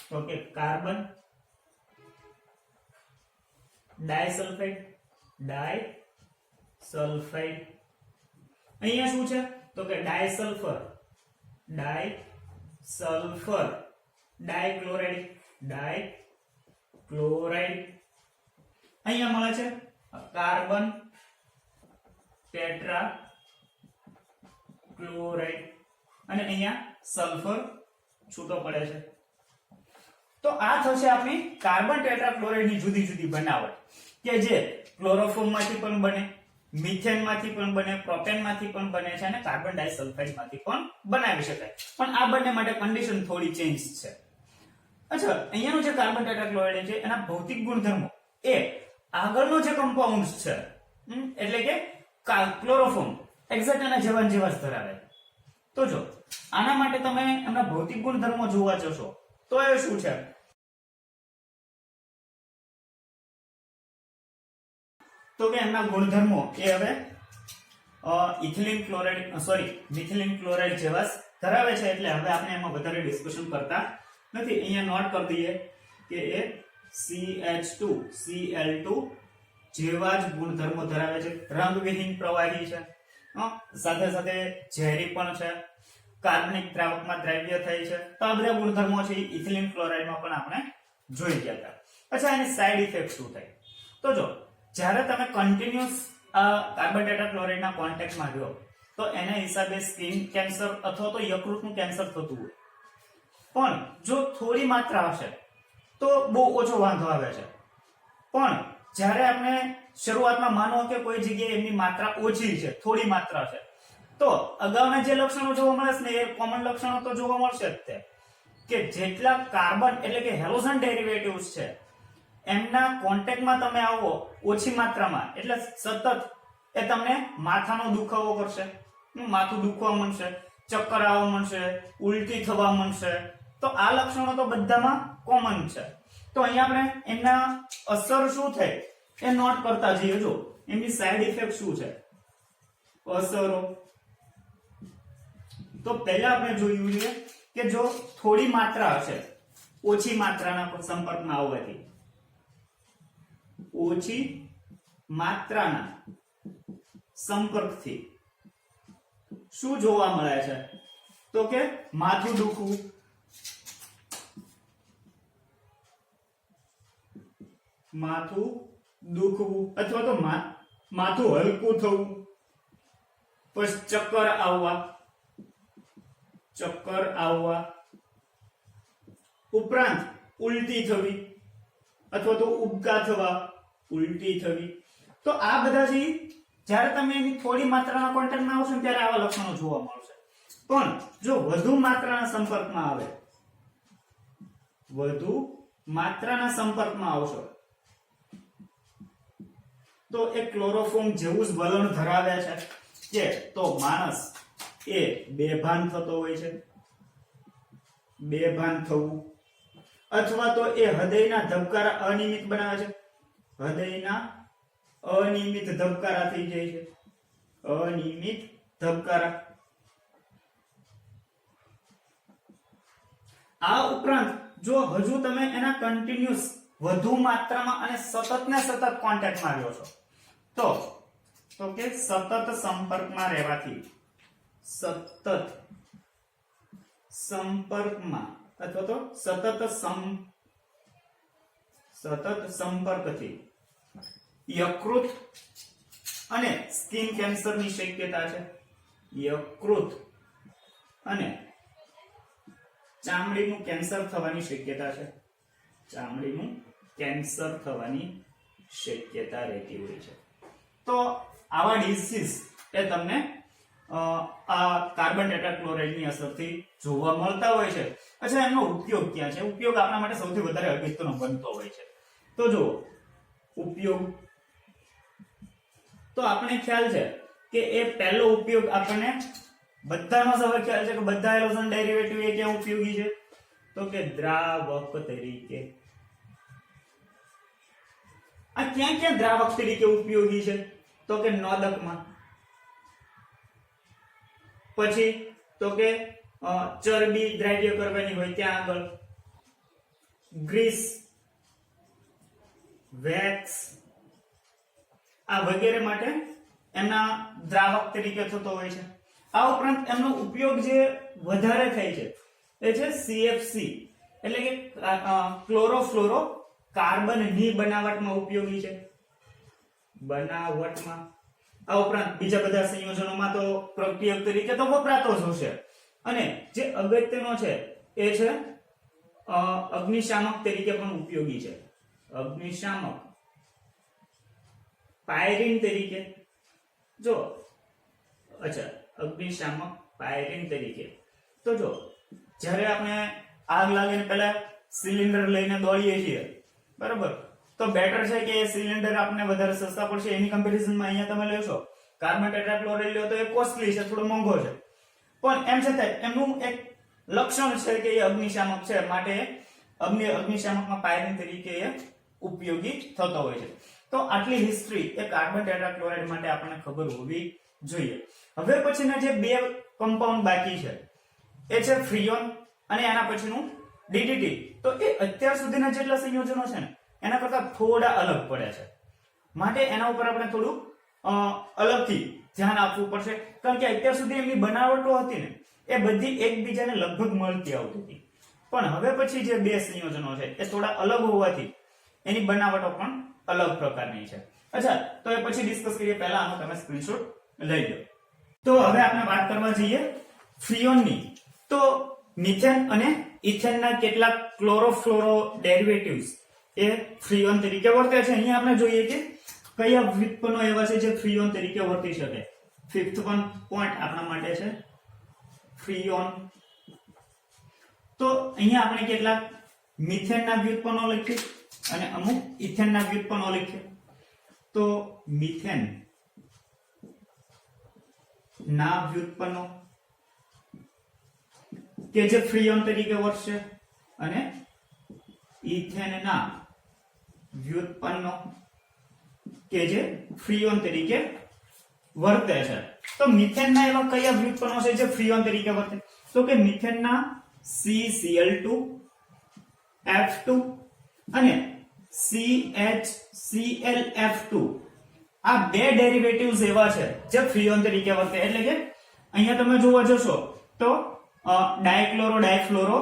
તો કે કાર્બન ડાઇસલ્ફાઇડ અહીંયા શું છે તો કે ડાઇસલ્ફર ડાઇક્લોરાઇડ અહીંયા મળે છે કાર્બન ટેટ્રાક્લોરાઇડ અને અહીંયા સલ્ફર છૂટો પડે છે તો આ થશે આપણી કાર્બન ટેટ્રાક્લોરાઇડ ની જુદી જુદી બનાવટ કે જે ક્લોરોફોર્મ માંથી પણ બને મિથેન માંથી પણ બને પ્રોપેન માંથી પણ બને છે અને કાર્બન ડાઇસલ્ફાઇડ માંથી પણ બનાવી શકાય પણ આ બંને માટે કન્ડિશન થોડી ચેન્જ છે અચ્છા અહીંયાનો જે કાર્બન ટેટ્રાક્લોરાઇડ છે એના ભૌતિક ગુણધર્મો એ આગળનો જે કમ્પાઉન્ડ છે એટલે કે ક્લોરોફોર્મ એક્ઝેક્ટ એના જેવા જ ધરાવે તો જો આના માટે તમે એમના ભૌતિક ગુણધર્મો જોવા જશો તો એ શું છે તો કે એમના ગુણધર્મો એ હવે મિથિલિન ક્લોરાઇડ જેવા ધરાવે છે એટલે હવે આપણે એમાં વધારે ડિસ્કશન કરતા નથી અહીંયા નોટ કરી દઈએ કે એ CH2Cl2 જેવા જ ગુણધર્મો ધરાવે છે રંગવિહીન પ્રવાહી છે સાથે સાથે ઝેરી પણ છે કાર્બનિક દ્રાવકમાં દ્રાવ્ય થાય છે તો આ બધા ગુણધર્મો છે ઇથિલિન ક્લોરાઇડમાં પણ આપણે જોઈ ગયા હતા અચ્છા એની સાઇડ ઇફેક્ટ શું થાય તો જો જ્યારે તમે કન્ટિન્યુઅસ કાર્બન ટેટ્રાક્લોરાઇડના કોન્ટેક્ટમાં રહ્યો તો એના હિસાબે સ્કિન કેન્સર અથવા તો યકૃતનું કેન્સર થતું હોય પણ જો થોડી માત્રા હશે તો બહુ ઓછો વાંધો આવે છે પણ જ્યારે આપણે શરૂઆતમાં માનો કે કોઈ જગ્યાએ એમની માત્રા ઓછી છે થોડી માત્રા છે તો અગાઉના જે લક્ષણો જોવા મળે છે ને એ કોમન લક્ષણો તો જોવા મળશે જ તે કે જેટલા કાર્બન એટલે કે હેલોજન ડેરિવેટિવ્સ છે એમના કોન્ટેક્ટમાં તમે આવો ઓછી માત્રામાં એટલે સતત એ તમને માથાનો દુખાવો કરશે માથું દુખવા માંડશે ચક્કર આવવા માંડશે, ઉલટી થવા માંડશે. તો આ લક્ષણો તો બધામાં કોમન છે. તો અહીંયા આપણે એમના અસર શું થાય એ નોટ કરતા જઈએ. જો એમની સાઈડ ઇફેક્ટ શું છે, અસરો. તો પહેલા આપણે જોયું છે કે જો થોડી માત્રા હશે, ઓછી માત્રાના સંપર્કમાં આવવાથી, ઓછી માત્રાના સંપર્કથી શું જોવા મળે છે, તો કે માથું દુખવું, અથવા તો માથું હલકું થવું, પછી ચક્કર આવવા, ઉપરાંત ઉલટી થવી અથવા તો ઉબકા થવા, ઉલટી થવી. તો આ બધા જ્યારે તમે એની થોડી માત્રાના કોન્ટેક્ટમાં આવશો ને ત્યારે આવા લક્ષણો જોવા મળશે. પણ જો વધુ માત્રાના સંપર્કમાં આવશો તો એ ક્લોરોફોર્મ જેવું જ વલણ ધરાવે છે કે તો માણસ એ બેભાન થતો હોય છે, બેભાન થવું, અથવા તો એ હૃદયના ધબકારા અનિયમિત બનાવે છે, હૃદયના અનિયમિત ધબકારા થઈ જાય છે, અનિયમિત ધબકારા. આ ઉપરાંત જો હજુ તમે એના કન્ટિન્યુઅસ વધુ માત્રામાં અને સતત ને સતત કોન્ટેક્ટમાં રહ્યો છો તો કે સતત સંપર્કમાં રહેવાથી, સતત સંપર્કમાં અથવા તો સતત સંપર્કથી યકૃત અને સ્કિન કેન્સરની શક્યતા છે. યકૃત અને ચામડીનું કેન્સર થવાની શક્યતા છે, ચામડીનું કેન્સર થવાની શક્યતા રહેતી હોય છે. તો આવા ડિસીઝ એ તમને આ કાર્બન ટેટ્રાક્લોરાઇડની અસરથી જોવા મળતા હોય છે. અચ્છા, એનો ઉપયોગ ક્યાં છે? ઉપયોગ આપણા માટે સૌથી વધારે અગત્યનો બનતો હોય છે. તો જો ઉપયોગ, તો આપણે ખ્યાલ છે કે એ પહેલો ઉપયોગ આપણને બધાનો સૌથી ખ્યાલ છે કે બધા એરોઝન ડેરિવેટિવ એ ક્યાં ઉપયોગી છે, તો કે દ્રાવક તરીકે. આ ક્યાં દ્રાવક તરીકે ઉપયોગી છે, તો કે નોદકમાં. પછી તો કે ચરબી દ્રાવ્ય કરવાની હોય ત્યાં આગળ, ગ્રીસ, વેક્સ, આ વગેરે માટે એમના દ્રાવક તરીકે થતો હોય છે. આ ઉપરાંત એમનો ઉપયોગ જે વધારે થાય છે એ છે CFC, એટલે કે ક્લોરોફ્લોરો કાર્બનની બનાવટમાં ઉપયોગી છે, બનાવટમાં. આ ઉપરાંત બીજા બધા સંયોજનોમાં તો પ્રક્રિયક તરીકે તો વપરાતો જ હશે. અને જે અગત્યનો છે એ છે અગ્નિશામક તરીકે પણ ઉપયોગી છે. અગ્નિશામક, પાયરીન તરીકે. જો અચ્છા, અગ્નિશામક પાયરીન તરીકે. તો જો જ્યારે આપણે આગ લાગીને પહેલા સિલિન્ડર લઈને દોડીએ છીએ, બરાબર, તો બેટર છે કે સિલિન્ડર આપને વધારે સસ્તા પડશે. એની કમ્પેરિઝનમાં અહીંયા તમે લેશો કાર્બન ટેટ્રાક્લોરાઇડ લ્યો તો એ કોસ્ટલી છે, થોડો મોંઘો છે. પણ એમ છતાં એમનું એક લક્ષણ છે કે એ અગ્નિશામક છે, માટે અગ્નિશામકમાં પાયરીન તરીકે એ ઉપયોગી થતો હોય છે. તો આટલી હિસ્ટ્રી એ કાર્બન ટેટ્રાક્લોરાઇડ માટે આપણને ખબર હોવી જોઈએ. હવે પછીના જે બે કમ્પાઉન્ડ બાકી છે એ છે ફ્રીઓન અને એના પછીનું DDT. તો એ અત્યાર સુધીના જેટલા સંયોજનો છે ને એના કરતા થોડા અલગ પડે છે, માટે એના ઉપર આપણે થોડું અલગથી ધ્યાન આપવું પડશે. કારણ કે અત્યાર સુધી એમની બનાવટો હતી ને એ બધી એકબીજાને લગભગ મળતી આવતી હતી, પણ હવે પછી જે બે સંયોજનો છે એ થોડા અલગ હોવાથી એની બનાવટો પણ અલગ પ્રકારની છે. અચ્છા, તો એ પછી ડિસ્કસ કરીએ. પહેલા આનો તમે સ્ક્રીનશોટ લઈ લો. તો હવે આપણે વાત કરવા જઈએ ફ્રીઓનની. તો મિથેન અને ઇથેનના કેટલાક ક્લોરોફ્લોરો ડેરિવેટિવ્સ એ ફ્રીઓન તરીકે વર્તે છે. અહીંયા આપણે જોઈએ કે કયા વ્યુત્પન્નો એવા છે જે ફ્રીઓન તરીકે વર્તી શકે. ફિફ્થ વન પોઈન્ટ આપણા માટે છે ફ્રીઓન. તો અહીંયા આપણે કેટલાક મિથેનના વ્યુત્પન્નો લખીએ અને અમુક ઇથેનના વ્યુત્પન્નો લખીએ. તો મિથેન ના વ્યુત્પન્નો કે જે ફ્રીઓન તરીકે વર્તશે અને ઇથેનના વ્યુત્પન્નો કે જે ફ્રીઓન તરીકે વર્તે છે. તો મિથેનના એવા કયા વ્યુત્પન્નો છે જે ફ્રીઓન તરીકે વર્તે? તો કે મિથેનના CCl2 F2 અને CHClF2 આ બે ડેરિવેટિવ્સ એવા છે જે ફ્રીઓન તરીકે વર્તે. એટલે કે અહીંયા તમે જોવા જશો તો ડાયક્લોરો ડાયફ્લોરો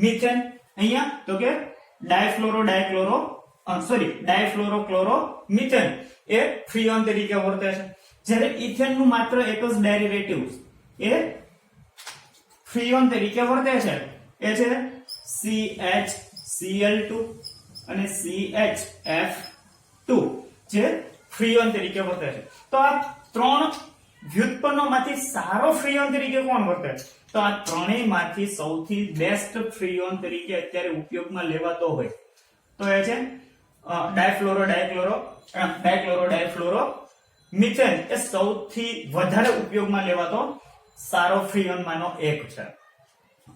મિથેન, અહીંયા તો કે ડાયફ્લોરો ક્લોરો મિથેન એ ફ્રીઓન તરીકે વર્તે છે. જ્યારે ઇથેન નું માત્ર એક જ ડેરિવેટિવ એ ફ્રીઓન તરીકે વર્તે છે, એ છે CHCl2 અને CHF2 જે ફ્રીઓન તરીકે વર્તે છે. તો આ ત્રણ વ્યુત્પન્નોમાંથી સારો ફ્રીઓન તરીકે કોણ વર્તે? તો આ ત્રણેયમાંથી સૌથી બેસ્ટ ફ્રીઓન તરીકે અત્યારે ઉપયોગમાં લેવાતો હોય તો એ છે ડાયફ્લોરો ડાયફ્લોરો મિથેન. એ સૌથી વધારે ઉપયોગમાં લેવાતો સારો ફ્રીઓન માંનો એક છે.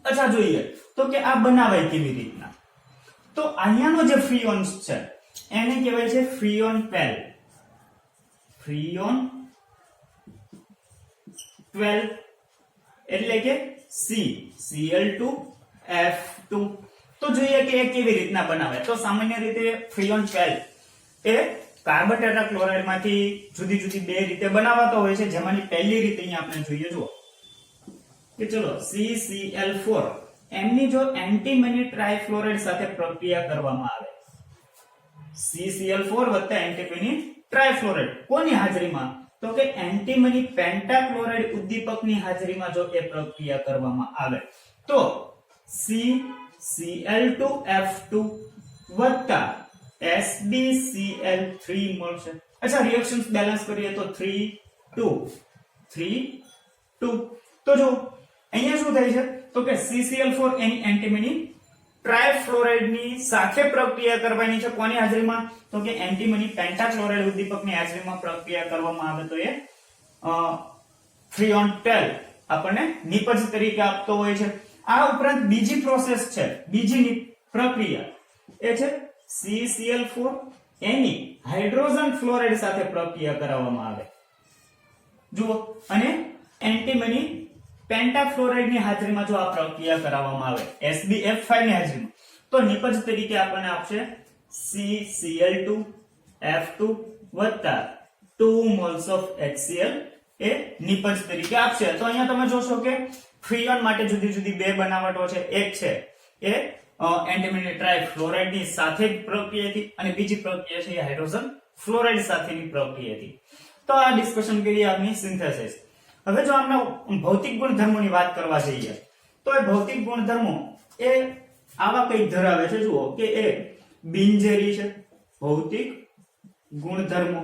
અચ્છા, જોઈએ તો કે આ બનાવાય કેવી રીતના. તો અહીંયાનો જે ફ્રીઓન છે એને કહેવાય છે ફ્રીઓન 12 એટલે કે CCl2F2. તો જોઈએ કે એ કેવી રીતના બનાવે. તો સામાન્ય રીતે ફ્રીઓન 12 એ કાર્બન ટેટ્રાક્લોરાઇડ માંથી જુદી જુદી બે રીતે બનાવાતો હોય છે, જેમાંની પહેલી રીતે અહીંયા આપણે જોઈએ. જુઓ કે ચલો CCl4 એમની જો એન્ટીમની ટ્રાઇફ્લોરાઇડ સાથે પ્રક્રિયા કરવામાં આવે, CCl4 એન્ટીમની ટ્રાઇફ્લોરાઇડ કોની હાજરીમાં? તો કે એન્ટીમની પેન્ટાક્લોરાઇડ ઉદ્દીપકની હાજરીમાં જો એ પ્રક્રિયા કરવામાં આવે તો CCl2F2 SbCl3 મળશે. અચ્છા, રિએક્શન્સ બેલેન્સ કરીએ તો 3 2 તો જો અહીંયા શું થાય છે તો કે CCl4 એની એન્ટીમની ટ્રાઇફ્લોરાઇડ ની સાથે પ્રક્રિયા કરવાની છે. કોની હાજરીમાં? તો કે એન્ટીમની પેન્ટાક્લોરાઇડ ઉદ્દીપકની હાજરીમાં પ્રક્રિયા કરવામાં આવે તો એ ફ્રીઓન 12 આપણને નિપજ તરીકે આપતો હોય છે. આ ઉપરાંત બીજી પ્રોસેસ છે, બીજી પ્રક્રિયા એ છે CCl4 એની હાઇડ્રોજન ફ્લોરાઇડ સાથે પ્રક્રિયા કરાવવામાં આવે. જુઓ, અને એન્ટીમની પેન્ટાફ્લોરાઇડ ની હાજરીમાં જો આ પ્રક્રિયા કરાવવામાં આવે SbF5 ની હાજરીમાં તો નિપજ તરીકે આપણને આપશે CCl2F2 2 moles of HCl એ નિપજ તરીકે આપશે. તો અહીંયા તમે જોશો કે ફ્રીઓન માટે જુદી જુદી બે બનાવટો છે. એક છે એ એન્ટીમની ટ્રાઇફ્લોરાઇડ ની સાથે પ્રક્રિયાથી અને બીજી પ્રક્રિયા છે એ હાઇડ્રોજન ફ્લોરાઇડ સાથેની પ્રક્રિયાથી. તો આ ડિસ્કશન કરીએ આપની સિન્થેસિસ. હવે જો આપણે ભૌતિક ગુણધર્મોની વાત કરવા જઈએ તો એ ભૌતિક ગુણધર્મો એ આવા કંઈક ધરાવે છે. જુઓ કે એ બિનઝેરી છે ભૌતિક ગુણધર્મો.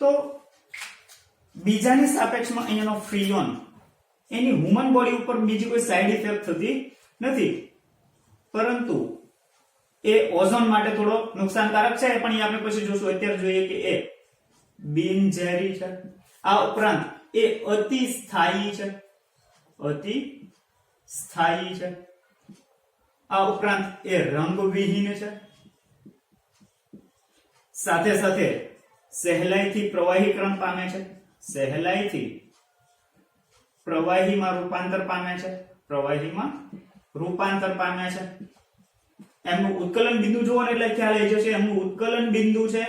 તો બીજાની સાપેક્ષમાં અહીંયાનો ફ્રીઓન એની હ્યુમન બોડી ઉપર બીજી કોઈ સાઇડ ઇફેક્ટ થતી નથી, પરંતુ એ ઓઝોન માટે થોડો નુકસાનકારક છે, પણ એ આપણે પછી જોશું. અત્યારે જોઈએ કે એ બિનઝેરી છે. આ ઉપરાંત એ અતિ સ્થાયી છે. આ ઉપરાંત એ રંગવિહીન છે. સાથે સાથે સહેલાઈથી પ્રવાહીકરણ પામે છે, સહેલાઈથી પ્રવાહીમાં રૂપાંતર પામે છે. એમનું ઉત્કલન બિંદુ જોવો ને એટલે ખ્યાલ આવી જશે. એમનું ઉત્કલન બિંદુ છે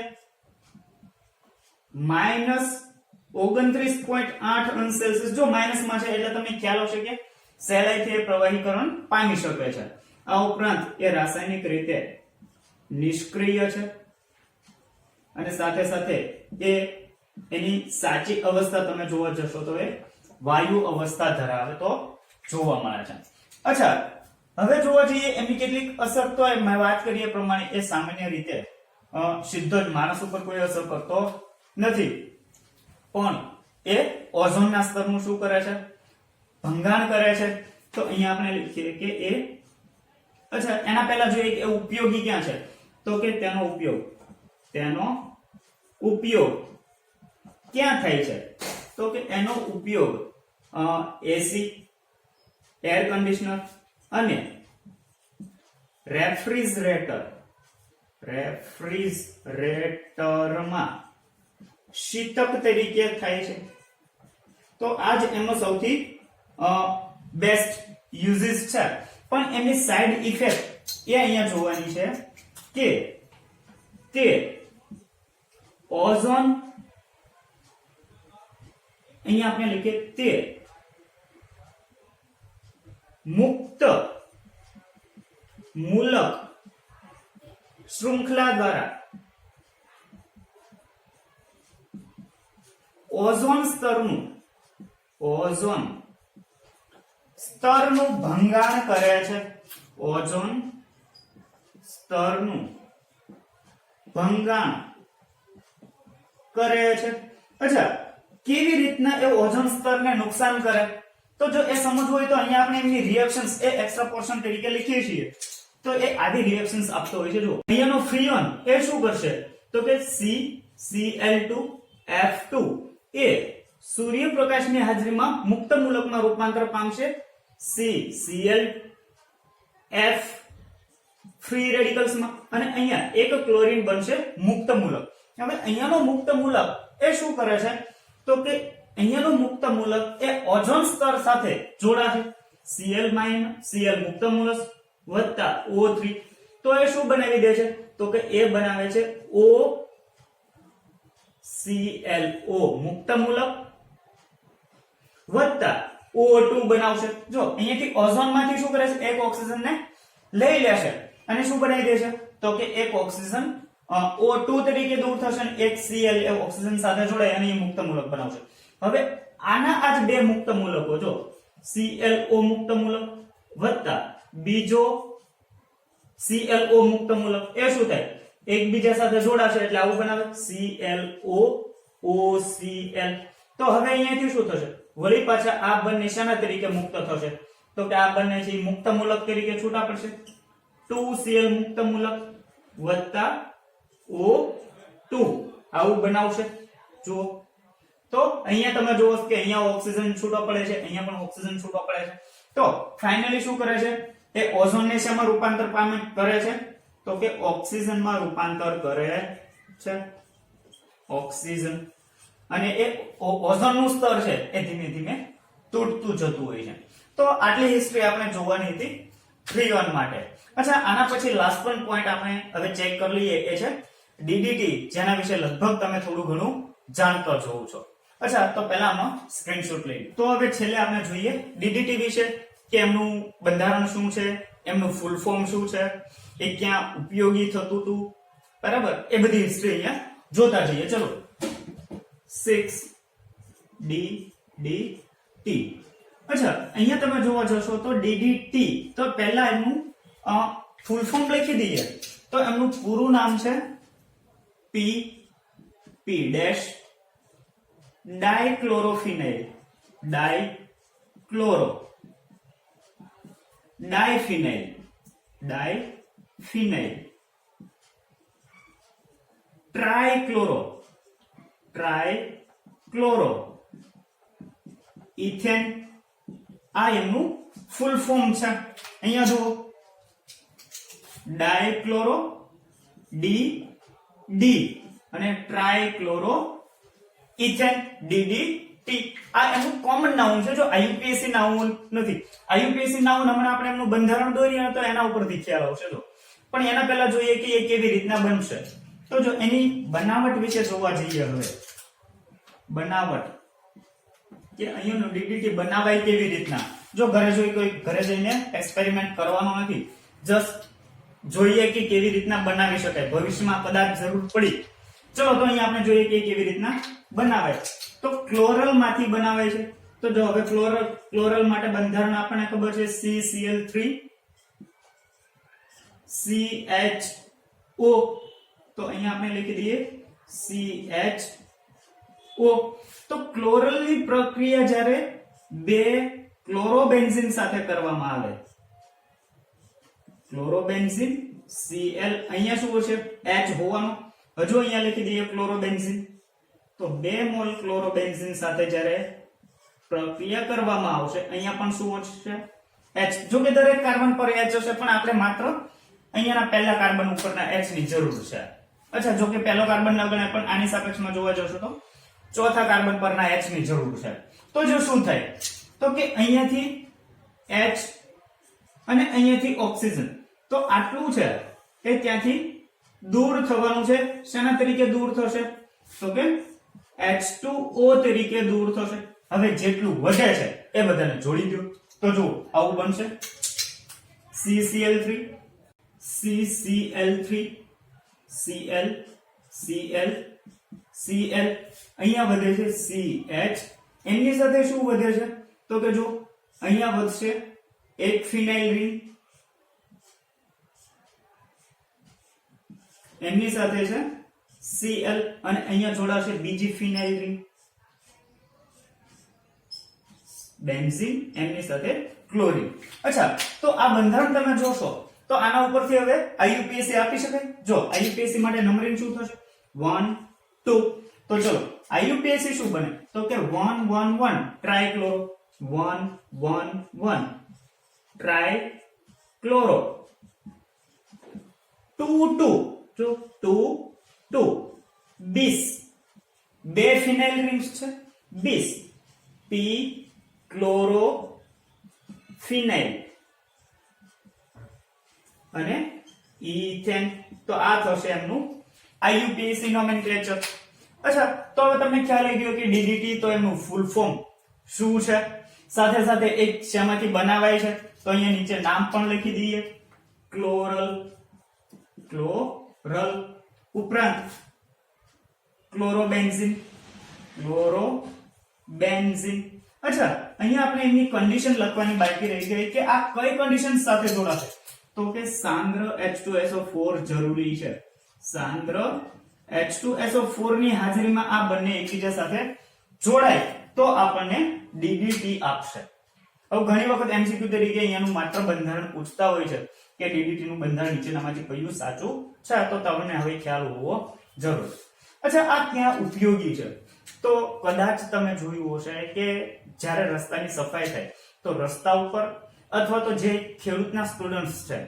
-29.8 અંશ સેલ્સિયસ. જો માઇનસમાં છે એટલે તમને ખ્યાલ આવશે કે સહેલાઈથી એ પ્રવાહીકરણ પામી શકે છે. આ ઉપરાંત એ રાસાયણિક રીતે નિષ્ક્રિય છે અને સાથે સાથે એ એની સાચી અવસ્થા તમે જોવા જશો તો એ વાયુ અવસ્થા ધરાવે તો જોવા મળે છે. અચ્છા, હવે જોવા જઈએ એમની કેટલીક અસર. તો મેં વાત કરી એ પ્રમાણે એ સામાન્ય રીતે સીધો જ માણસ ઉપર કોઈ અસર કરતો નથી, પણ એ ઓઝોનના સ્તરનું શું કરે છે? ભંગાણ કરે છે. તો અહીંયા આપણે લખીએ કે એ અચ્છા, એના પહેલા જોઈએ કે ઉપયોગી ક્યાં છે? તો કે તેનો ઉપયોગ ક્યાં થાય છે? તો કે એનો ઉપયોગ એસી, એર કન્ડિશનર અને રેફ્રિજરેટરમાં શીતક તરીકે થાય છે. તો આ જ એમનો સૌથી બેસ્ટ યુઝિસ છે. પણ એની સાઇડ ઇફેક્ટ એ અહીંયા જોવાની છે કે તે ઓઝોન, અહીંયા આપણે લખીએ તે મુક્ત મૂલક શૃંખલા દ્વારા ઓઝોન સ્તરનું ભંગાણ કરે છે. ઓઝોન સ્તરનું ભંગાણ કરે છે. અચ્છા, કેવી રીતના એ ઓઝોન સ્તરને નુકસાન કરે? તો જો એ સમજવું હોય તો અહીંયા આપણે એમની રિએક્શન્સ એ એક્સ્ટ્રા પોર્શન તરીકે લખીએ છીએ. તો એ આધી રિએક્શન્સ આપતો હોય છે. જો અહીંયાનો ફ્રીઓન એ શું કરશે? તો કે CCl2F2 એ સૂર્યપ્રકાશની હાજરીમાં મુક્ત મૂલકમાં રૂપાંતર પામશે CClF ફ્રી રેડિકલ્સમાં, અને અહીંયા એક ક્લોરીન બનશે મુક્ત મૂલક. હવે અહીંયાનો મુક્ત મૂલક એ શું કરે છે? તો કે અહીંયાનો મુક્ત મૂલક એ ઓઝોન સ્તર સાથે જોડાશે. Cl મુક્ત મૂલક વત્તા O3, તો એ શું બનાવી દે છે? તો કે એ બનાવે છે OClO મુક્ત મૂલક વત્તા O2 બનાવશે. જો અહીંયાથી ઓઝોન માંથી શું કરે છે? એક ઓક્સિજન ને લઈ લેશે અને શું બનાવી દેશે? તો કે એક ઓક્સિજન O2 તરીકે દૂર થશે અને એક Cl એ ઓક્સિજન સાથે જોડાય અને એ મુક્ત મૂલક બનાવશે. હવે આના આ જ બે મુક્ત મૂલકો, જો ClO મુક્ત મૂલક વત્તા બીજો ClO મુક્ત મૂલક, એ શું થાય? એકબીજા સાથે જોડાશે એટલે આવું બનાવે ClO-OCl. તો હવે અહીંયાથી શું થશે? વળી પાછા આ બંને શાના તરીકે મુક્ત થશે? તો કે આ બંને છે મુક્ત મૂલક તરીકે છૂટા પડશે. 2Cl મુક્ત મૂલક વત્તા O2 આવું બનાવશે. જુઓ તો અહીંયા તમે જુઓ કે અહીંયા ઓક્સિજન છૂટો પડે છે, અહીંયા પણ ઓક્સિજન છૂટો પડે છે. તો ફાઇનલી શું કરે છે? એ ઓઝોન ને શેમાં રૂપાંતર કરે છે? તો કે ઓક્સિજનમાં રૂપાંતર કરે છે. ઓક્સિજન, અને એ ઓઝોનનું સ્તર છે એ ધીમે ધીમે તૂટતું જતું હોય છે. તો આટલી હિસ્ટ્રી આપણે જોવાની હતી ફ્રીઓન માટે. અચ્છા, આના પછી લાસ્ટ પણ પોઈન્ટ આપણે હવે ચેક કરી લઈએ, એ છે ડીડીટી, જેના વિશે લગભગ તમે થોડું ઘણું જાણતા જ હોવ છો. અચ્છા, તો પહેલા આમાં સ્ક્રીનશોટ લઈએ. તો હવે છેલ્લે આપણે જોઈએ ડીડીટી વિશે કે એમનું બંધારણ શું છે, એમનું ફૂલ ફોર્મ શું છે, એ ક્યાં ઉપયોગી થતું હતું, બરાબર? એ બધી હિસ્ટ્રી અહીંયા જોતા જઈએ. ચલો 6DDT. અચ્છા, અહીંયા તમે જોવા જશો તો ડીડીટી, તો પહેલા એનું ફૂલ ફોર્મ લખી દઈએ. તો એમનું પૂરું નામ છે PP ડેશ ડાયક્લોરોફિનાઇલ, ડાયફિનાઇલ, ટ્રાયક્લોરો, ઇથેન. આ એમનું ફૂલ ફોર્મ છે. અહીંયા જુઓ ડાયક્લોરો ડી અને ટ્રાયક્લોરો ઇથેન DDT. આ એનું કોમન નાઉન છે. જો IUPAC નાઉન નથી. IUPAC નાઉન હમણાં આપણે એમનું બંધારણ દોરીએ તો એના ઉપરથી ખ્યાલ આવશે. જો પણ એના પહેલા જોઈએ કે એ કેવી રીતના બનશે. તો જો એની બનાવટ વિશે જોવા જઈએ. હવે બનાવટ કે અહીંયાનું DDT બનાવાય કેવી રીતના. જો ઘરે જઈને એક્સપેરિમેન્ટ કરવાનો નથી, જસ્ટ જોઈએ કે કેવી રીતના બનાવી શકાય, ભવિષ્યમાં કદાચ જરૂર પડી. ચલો તો અહીંયા આપણે જોઈએ કે કેવી રીતના બનાવાય. તો ક્લોરલ માંથી બનાવાય છે. તો જો હવે ક્લોરલ માટે બંધારણ આપણને ખબર છે CCl3 CHO. તો અહીંયા આપણે લખી દઈએ CHO. તો ક્લોરલની પ્રક્રિયા જ્યારે બે ક્લોરોબેન્ઝીન સાથે કરવામાં આવે, ક્લોરોબેન્ઝીન Cl, અહીંયા શું હશે? H હોવાનું. હજુ અહીંયા લખી દઈએ ક્લોરોબેન્ઝીન. તો 2 મોલ ક્લોરોબેન્ઝીન સાથે જ્યારે પ્રક્રિયા કરવામાં આવશે અહીંયા પણ શું હશે H જો કે દરેક કાર્બન પર H હશે પણ આપણે માત્ર અહીંયાના પહેલા કાર્બન ઉપરના H ની જરૂર છે અચ્છા જો કે પહેલો કાર્બન ન ગણાય પણ આની સાપેક્ષમાં જોવા જશો તો ચોથા કાર્બન પરના H ની જરૂર છે તો જો શું થાય તો કે અહીંયાથી H અને અહીંયાથી ઓક્સિજન તો આટલું છે એ ત્યાંથી દૂર થવાનું છે શેના તરીકે દૂર થશે તો કે H2O તરીકે દૂર થશે હવે જેટલું વધે છે એ બધાને જોડી દો તો જો આવું બનશે CCl3 CCl3 Cl Cl Cl અહીંયા વધે છે CH એની સાથે શું વધે છે તો કે જો અહીંયા વધશે એક ફિનાઇલ રિંગ એમની સાથે છે Cl અને અહીંયા જોડાશે બીજી ફિનાઇલ રિંગ બેન્ઝીન એમની સાથે ક્લોરીન અચ્છા તો આ બંધારણ તમે જોશો તો આના ઉપરથી હવે IUPAC આપી શકાય જો IUPAC માટે નંબરિંગ શું થશે 1 2 તો ચલો IUPAC શું બને તો કે 1 1 1 ટ્રાઇક્લોરો 1 1 1 ટ્રાઇક્લોરો 2 2 જો 2 2 bis બે ફિનાઇલ રિંગ્સ છે bis p ક્લોરો ફિનાઇલ અને ઇથેન તો આ થશે એમનું IUPAC નોમેનક્લેચર અચ્છા તો હવે તમને ખ્યાલ આવી ગયો કે DDT તો એમનું ફૂલ ફોર્મ શું છે સાથે સાથે એક શેમાંથી બનાવાય છે તો અહીંયા નીચે નામ પણ લખી દઈએ ક્લોરલ ઉપરાંત ક્લોરોબેન્ઝીન અચ્છા અહીંયા આપણે એની કન્ડિશન લખવાની બાકી રહી ગઈ કે આ કઈ કન્ડિશન સાથે જોડાશે તો કે સાંદ્ર H2SO4 જરૂરી છે સાંદ્ર H2SO4 ની હાજરીમાં આ બંને એકબીજા સાથે જોડાય તો આપણને DDT આપશે હવે ઘણી વખત MCQ તરીકે અહીંયાનું માત્ર બંધારણ પૂછતા હોય છે કે DDT નું બંધારણ નીચેનામાંથી કયું સાચું છે તો તમને હવે ખ્યાલ હોવો જરૂર અચ્છા આ ક્યાં ઉપયોગી છે તો કદાચ તમે જોયું હશે કે જ્યારે રસ્તાની સફાઈ થાય તો રસ્તા ઉપર અથવા તો જે ખેડૂતના સ્ટુડન્ટ્સ છે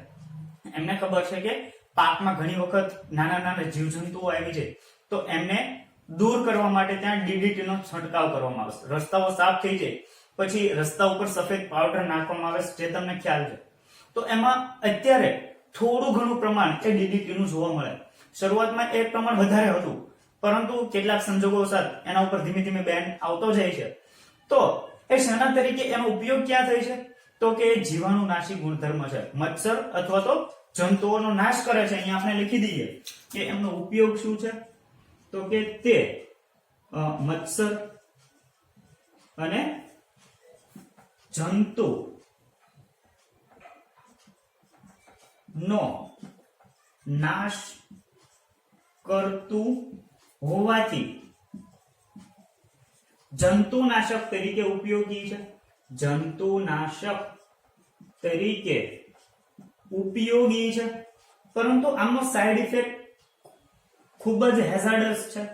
એમને ખબર છે કે પાકમાં ઘણી વખત નાના નાના જીવજંતુઓ આવી જાય તો એમને દૂર કરવા માટે ત્યાં DDT નો છંટકાવ કરવામાં આવે છે રસ્તાઓ સાફ થઈ જાય પછી રસ્તા ઉપર સફેદ પાવડર નાખવામાં આવે છે જે તમને ખ્યાલ છે તો એમાં અત્યારે થોડું ઘણું પ્રમાણ એ DDT નું જોવા મળે શરૂઆતમાં એ પ્રમાણ વધારે હતું પરંતુ કેટલાક સંજોગો સાથે એના ઉપર ધીમે ધીમે બેન આવતો જાય છે તો એ શેના તરીકે એનો ઉપયોગ ક્યાં થાય છે તો કે જીવાણુનાશી ગુણધર્મ છે મચ્છર અથવા તો જંતુઓનો નાશ કરે છે અહીંયા આપણે લખી દઈએ કે એમનો ઉપયોગ શું છે તો કે તે મચ્છર અને જંતુ નો નાશ કરતું હોવાથી જંતુનાશક તરીકે ઉપયોગી છે જંતુનાશક તરીકે ઉપયોગી છે પરંતુ આમનો સાઇડ ઇફેક્ટ ખૂબ જ હેઝાર્ડસ છે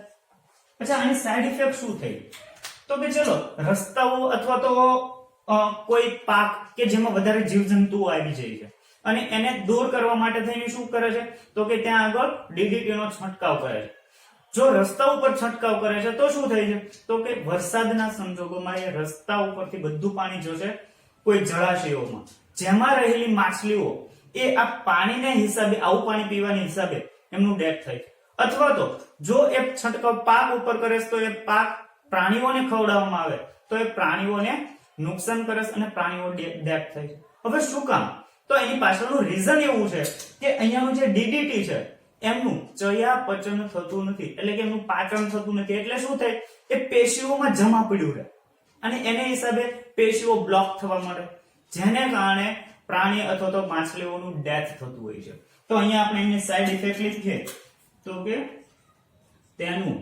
અચ્છા આની સાઇડ ઇફેક્ટ શું થઈ તો કે ચલો રસ્તાઓ અથવા તો કોઈ પાક કે જેમાં વધારે જીવજંતુઓ આવી જાય છે અને એને દૂર કરવા માટે થઈને શું કરે છે તો કે ત્યાં આગળ DDT નો છંટકાવ કરે છે જો રસ્તા ઉપર છંટકાવ કરે છે તો શું થાય છે તો કે વરસાદના સંજોગોમાં એ રસ્તા ઉપરથી બધું પાણી જશે કોઈ જળાશયોમાં જેમાં રહેલી માછલીઓ એ આ પાણીને હિસાબે આવું પાણી પીવાના હિસાબે એમનું ડેથ થાય છે અથવા તો જો એ છંટકાવ પાક ઉપર કરે તો એ પાક પ્રાણીઓને ખવડાવવામાં આવે તો એ પ્રાણીઓને નુકસાન કરે અને પ્રાણીઓ ડેથ થાય છે હવે શું કામ તો એની પાછળનું રીઝન એવું છે કે અહીંયાનું જે DDT છે એમનું ચયાપચય થતું નથી એટલે કે એમનું પાચન થતું નથી એટલે શું થાય એ પેશીઓમાં જમા પડ્યું રહે અને એને હિસાબે પેશીઓ બ્લોક થવા મળે જેને કારણે પ્રાણી અથવા તો માછલીઓનું ડેથ થતું હોય છે તો અહીંયા આપણે એની સાઇડ ઇફેક્ટ લીધીએ તો કે તેનું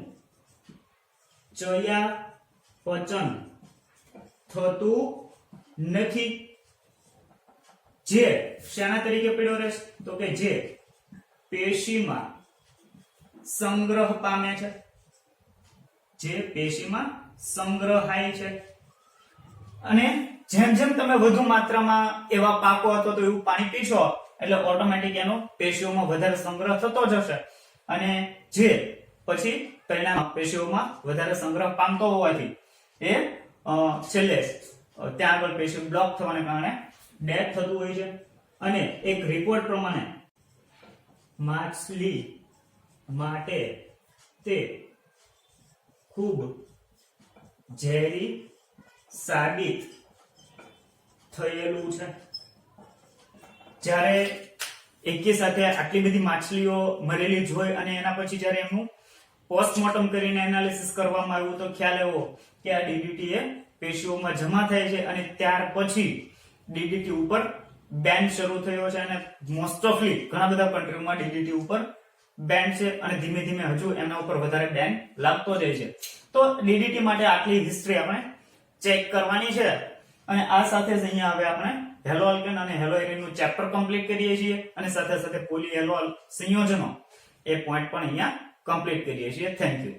ચયાપચય થતું નથી જે શેના તરીકે પડ્યો રહેશે તો કે જે પેશીમાં સંગ્રહ પામે છે જે પેશીમાં સંગ્રહાય છે અને જેમ જેમ તમે વધુ માત્રામાં એવા પાકો અથવા તો એવું પાણી પીશો એટલે ઓટોમેટિક એનો પેશીઓમાં વધારે સંગ્રહ થતો જશે અને જે પછી પરિણામ પેશીઓમાં વધારે સંગ્રહ પામતો હોવાથી એ છેલ્લે ત્યાં આગળ પેશી બ્લોક થવાને કારણે ડેથ થતું હોય છે. અને એક રિપોર્ટ પ્રમાણે માછલી માટે તે ખૂબ ઝેરી સાબિત થયેલું છે. જ્યારે એકી સાથે આટલી બધી માછલીઓ મરેલી જોઈ અને એના પછી જ્યારે એમનું પોસ્ટમોર્ટમ કરીને એનાલિસિસ કરવામાં આવ્યું તો ખ્યાલ એવો કે આ ડીડીટી એ પેશીઓમાં જમા થાય છે અને ત્યાર પછી ડીડીટી ઉપર બેન શરૂ થયો છે અને મોસ્ટ ઓફલી ઘણા બધા કન્ટ્રીમાં ડીડીટી ઉપર બેન છે અને ધીમે ધીમે હજુ એના ઉપર વધારે બેન લાગતો જાય છે. તો ડીડીટી માટે આટલી હિસ્ટ્રી આપણે ચેક કરવાની છે અને આ સાથે જ અહીંયા હવે આપણે હેલો આલ્કેન અને હેલો એરીન નું ચેપ્ટર કમ્પ્લીટ કરીએ છીએ અને સાથે સાથે પોલી હેલો સંયોજનો એ પોઈન્ટ પણ અહીંયા કમ્પ્લીટ કરીએ છીએ. Thank you.